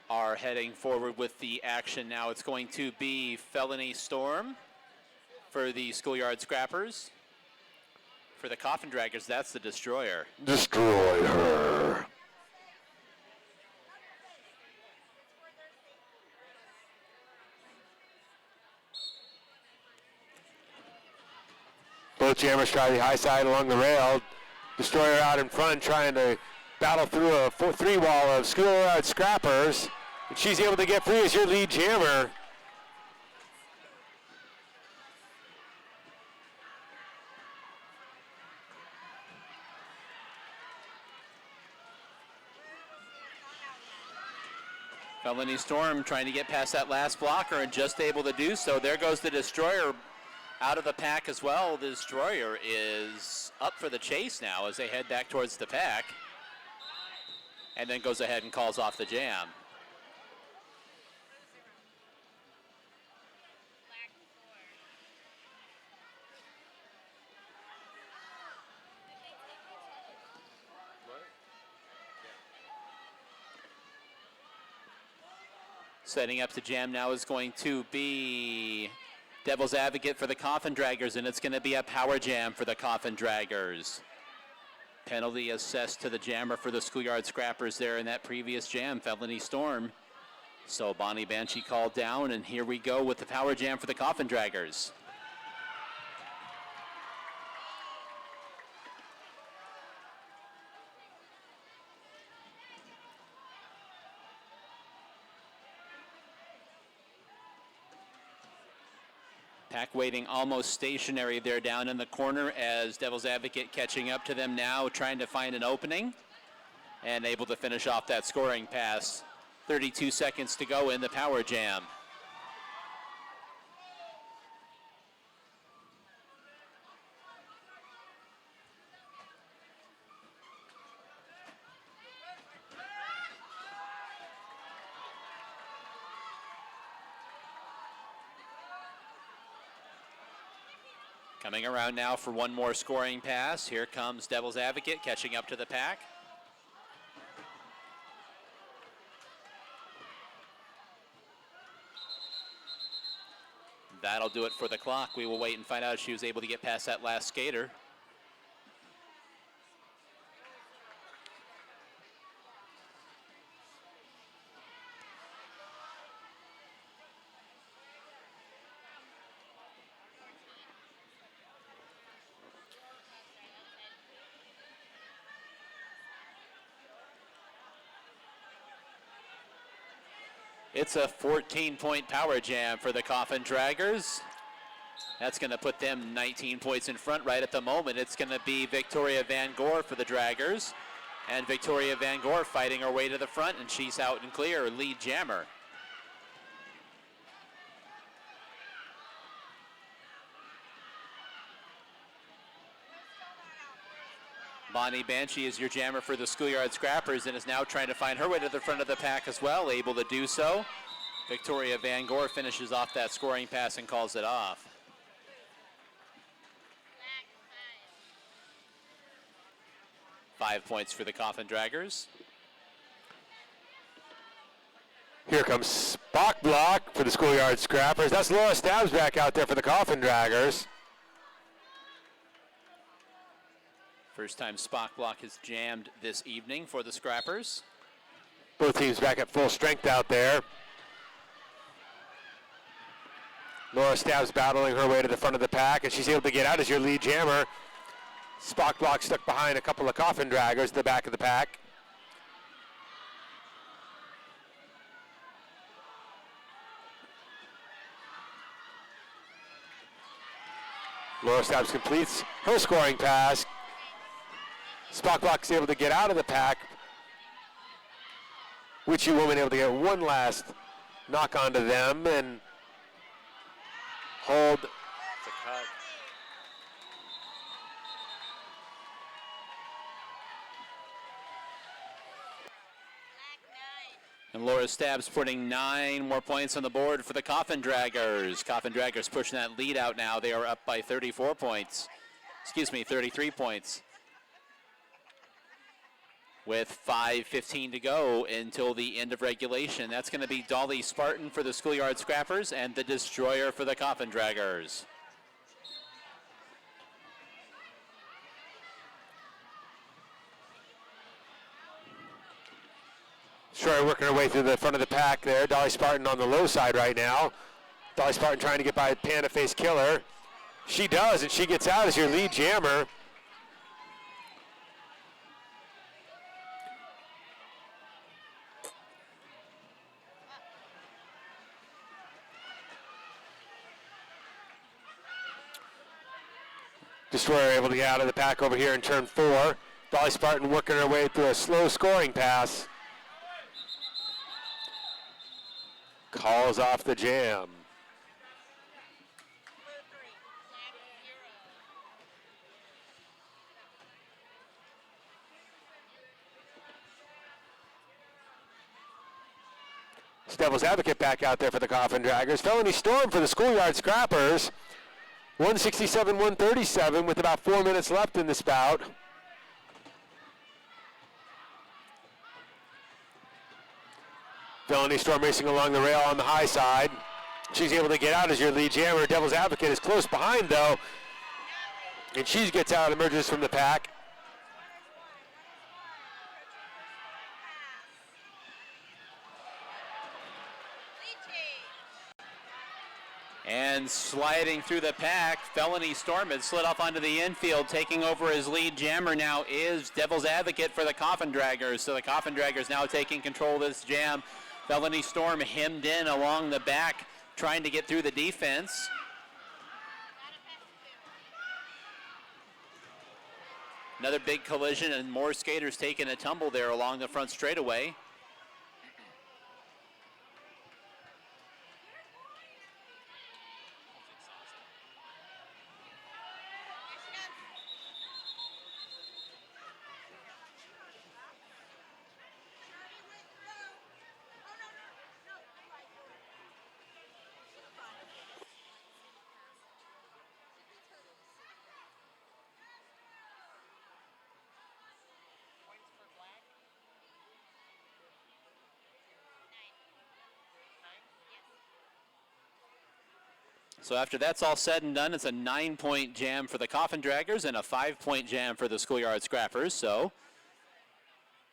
are heading forward with the action now. It's going to be Felony Storm for the Schoolyard Scrappers. For the Coffin Draggers, that's the Destroyer. Destroy her. Both jammers try the high side along the rail. Destroyer out in front trying to battle through a 3-wall of Schoolyard Scrappers. And she's able to get free as your lead jammer. Felony Storm trying to get past that last blocker and just able to do so. There goes the Destroyer Out of the pack as well, the Destroyer is up for the chase now as they head back towards the pack. And then goes ahead and calls off the jam. Setting up the jam now is going to be Devil's Advocate for the Coffin Draggers, and it's going to be a power jam for the Coffin Draggers. Penalty assessed to the jammer for the Schoolyard Scrappers there in that previous jam, Felony Storm. So Bonnie Banshee called down, and here we go with the power jam for the Coffin Draggers. Pack waiting almost stationary there down in the corner as Devil's Advocate catching up to them now, trying to find an opening and able to finish off that scoring pass. 32 seconds to go in the power jam. Coming around now for one more scoring pass. Here comes Devil's Advocate catching up to the pack. That'll do it for the clock. We will wait and find out if she was able to get past that last skater. It's a 14-point power jam for the Coffin Draggers. That's going to put them 19 points in front right at the moment. It's going to be Victoria Van Gore for the Draggers. And Victoria Van Gore fighting her way to the front, and she's out and clear, lead jammer. Bonnie Banshee is your jammer for the Schoolyard Scrappers and is now trying to find her way to the front of the pack as well, able to do so. Victoria Van Gore finishes off that scoring pass and calls it off. Five points for the Coffin Draggers. Here comes Spock Block for the Schoolyard Scrappers. That's Laura Stabs back out there for the Coffin Draggers. First time Spock Block has jammed this evening for the Scrappers. Both teams back at full strength out there. Laura Stabs battling her way to the front of the pack, and she's able to get out as your lead jammer. Spock Block stuck behind a couple of Coffin Draggers at the back of the pack. Laura Stabs completes her scoring pass. Spock Block is able to get out of the pack. Witchy Woman able to get one last knock onto them and hold. It's a cut. And Laura Stabs putting 9 more points on the board for the Coffin Draggers. Coffin Draggers pushing that lead out now. They are up by 34 points. Excuse me, 33 points. With 5:15 to go until the end of regulation. That's going to be Dolly Spartan for the Schoolyard Scrappers and the Destroyer for the Coffin Draggers. Destroyer working her way through the front of the pack there. Dolly Spartan on the low side right now. Dolly Spartan trying to get by Panda Face Killer. She does, and she gets out as your lead jammer. Destroyer able to get out of the pack over here in turn 4. Dolly Spartan working her way through a slow scoring pass. Calls off the jam. It's Devil's Advocate back out there for the Coffin Draggers. Felony Storm for the Schoolyard Scrappers. 167-137 with about 4 minutes left in this bout. Felony Storm racing along the rail on the high side. She's able to get out as your lead jammer. Devil's Advocate is close behind though. And she gets out, emerges from the pack. And sliding through the pack, Felony Storm had slid off onto the infield. Taking over his lead jammer now is Devil's Advocate for the Coffin Draggers. So the Coffin Draggers now taking control of this jam. Felony Storm hemmed in along the back, trying to get through the defense. Another big collision and more skaters taking a tumble there along the front straightaway. So after that's all said and done, it's a 9-point jam for the Coffin Draggers and a 5-point jam for the Schoolyard Scrappers. So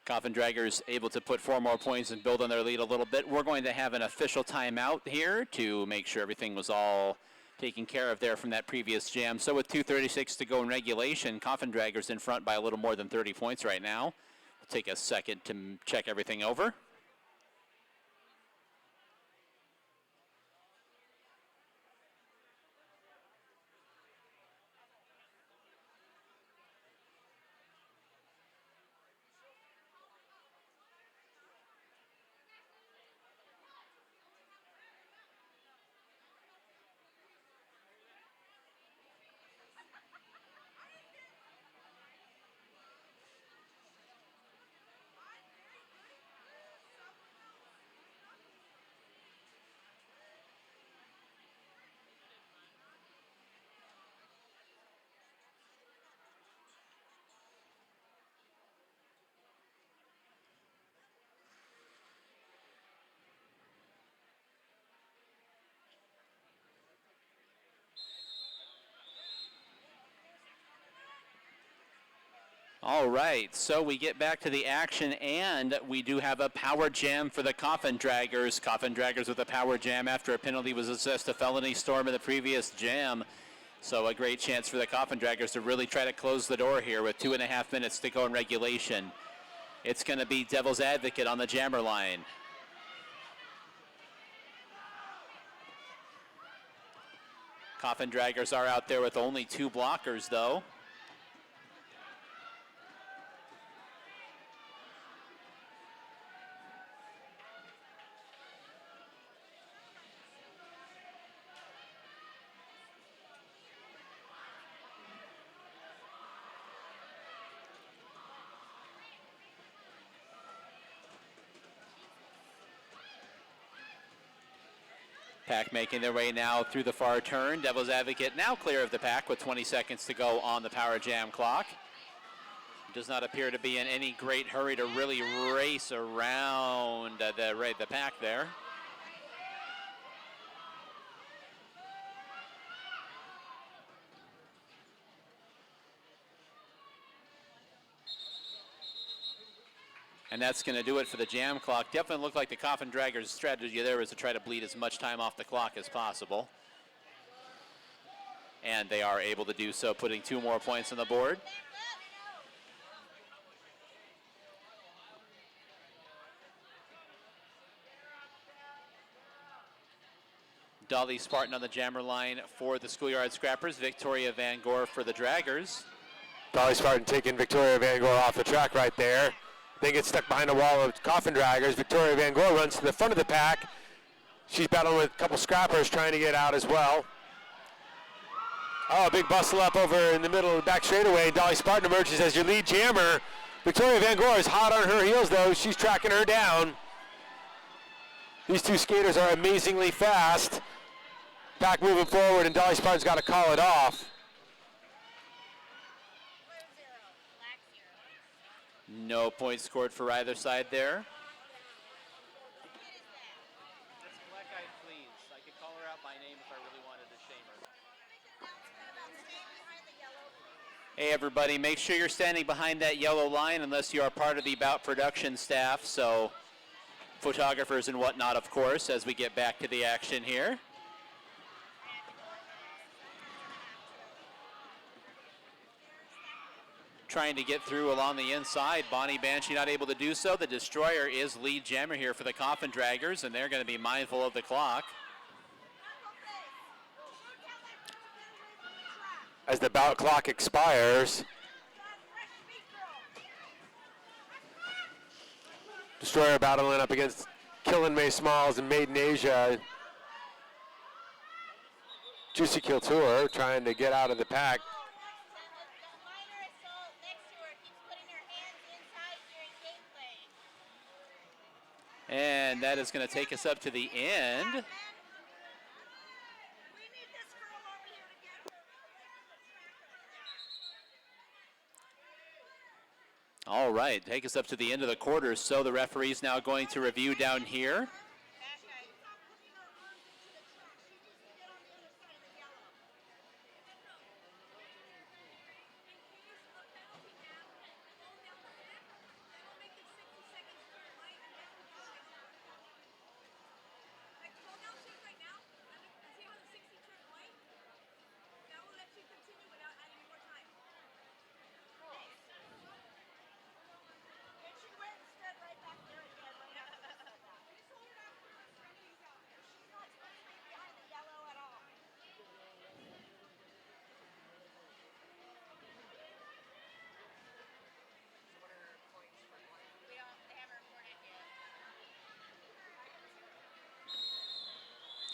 Coffin Draggers able to put 4 more points and build on their lead a little bit. We're going to have an official timeout here to make sure everything was all taken care of there from that previous jam. So with 2:36 to go in regulation, Coffin Draggers in front by a little more than 30 points right now. We'll take a second to check everything over. All right, so we get back to the action, and we do have a power jam for the Coffin Draggers. Coffin Draggers with a power jam after a penalty was assessed to Felony Storm in the previous jam. So a great chance for the Coffin Draggers to really try to close the door here with 2.5 minutes to go in regulation. It's going to be Devil's Advocate on the jammer line. Coffin Draggers are out there with only 2 blockers, though. Pack making their way now through the far turn. Devil's Advocate now clear of the pack with 20 seconds to go on the power jam clock. Does not appear to be in any great hurry to really race around the pack there. And that's going to do it for the jam clock. Definitely looked like the Coffin Draggers' strategy there was to try to bleed as much time off the clock as possible. And they are able to do so, putting 2 more points on the board. Dolly Spartan on the jammer line for the Schoolyard Scrappers. Victoria Van Gore for the Draggers. Dolly Spartan taking Victoria Van Gore off the track right there. They get stuck behind a wall of Coffin Draggers. Victoria Van Gore runs to the front of the pack. She's battling with a couple scrappers trying to get out as well. Oh, a big bustle up over in the middle of the back straightaway. Dolly Spartan emerges as your lead jammer. Victoria Van Gore is hot on her heels, though. She's tracking her down. These two skaters are amazingly fast. Back moving forward, and Dolly Spartan's got to call it off. No points scored for either side there. That's Black Eyed Fleas. I could call her out by name if I really wanted to shame her. Hey everybody, make sure you're standing behind that yellow line unless you are part of the bout production staff, so photographers and whatnot, of course, as we get back to the action here. Trying to get through along the inside. Bonnie Banshee not able to do so. The Destroyer is lead jammer here for the Coffin Draggers, and they're going to be mindful of the clock. As the bout clock expires, Destroyer battling up against Killin May Smalls and Maiden Asia. Juicy Kiltour trying to get out of the pack. And that is going to take us up to the end. All right, take us up to the end of the quarter. So the referee's now going to review down here.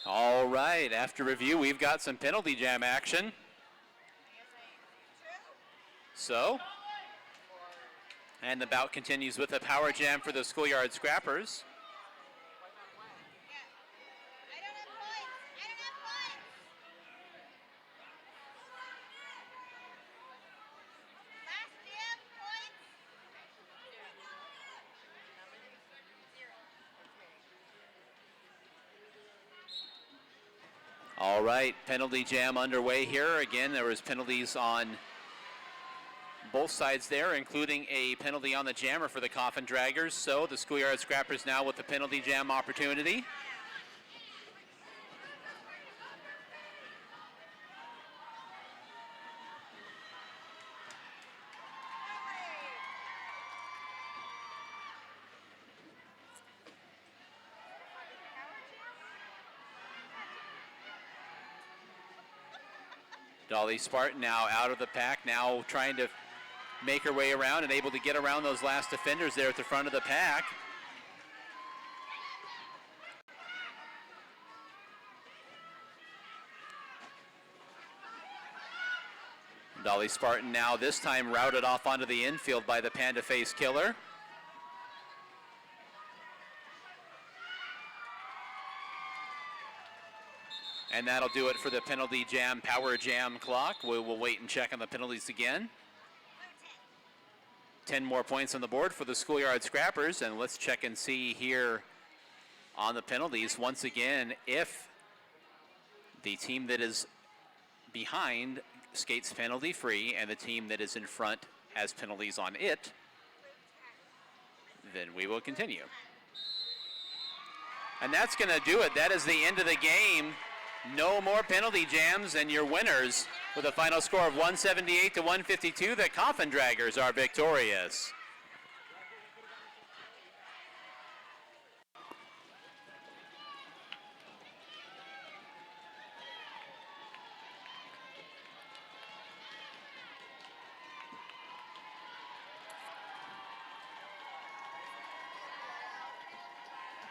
All right, after review, we've got some penalty jam action. So, and the bout continues with a power jam for the Schoolyard Scrappers. All right, penalty jam underway here. Again, there was penalties on both sides there, including a penalty on the jammer for the Coffin Draggers. So the Schoolyard Scrappers now with the penalty jam opportunity. Dolly Spartan now out of the pack, now trying to make her way around and able to get around those last defenders there at the front of the pack. Dolly Spartan now this time routed off onto the infield by the Panda Face Killer. And that'll do it for the penalty jam, power jam clock. We will wait and check on the penalties again. 10 more points on the board for the Schoolyard Scrappers. And let's check and see here on the penalties. Once again, if the team that is behind skates penalty free and the team that is in front has penalties on it, then we will continue. And that's going to do it. That is the end of the game. No more penalty jams, and your winners with a final score of 178 to 152. The Coffin Draggers are victorious.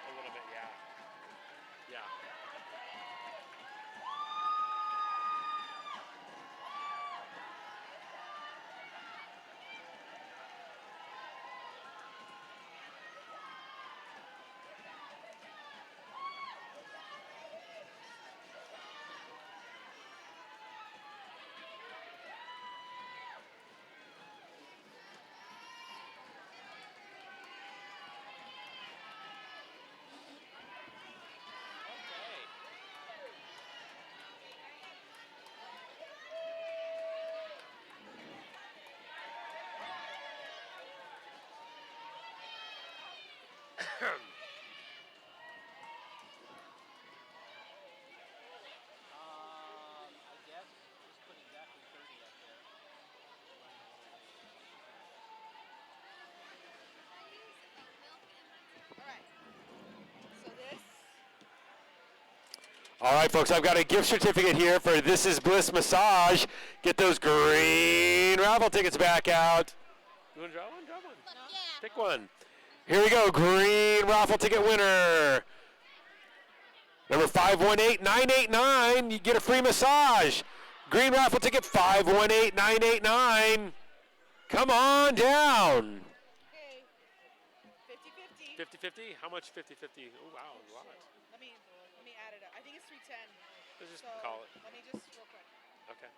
A little bit, yeah. Yeah. All right, folks, I've got a gift certificate here for This Is Bliss Massage. Get those green raffle tickets back out. You want to draw one? Draw one. Yeah. Pick one. Here we go, green raffle ticket winner. Number 518989, you get a free massage. Green raffle ticket 518989. Come on down. Okay. 50-50. 50-50? How much 50-50? Oh, wow, a lot. Let me add it up. I think it's 310. Let's just So call it. let me just real quick. Okay.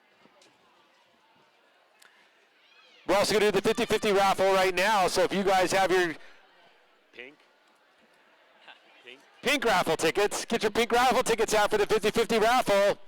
We're also going to do the 50-50 raffle right now, so if you guys have your Pink. Pink. pink raffle tickets, get your pink raffle tickets out for the 50-50 raffle.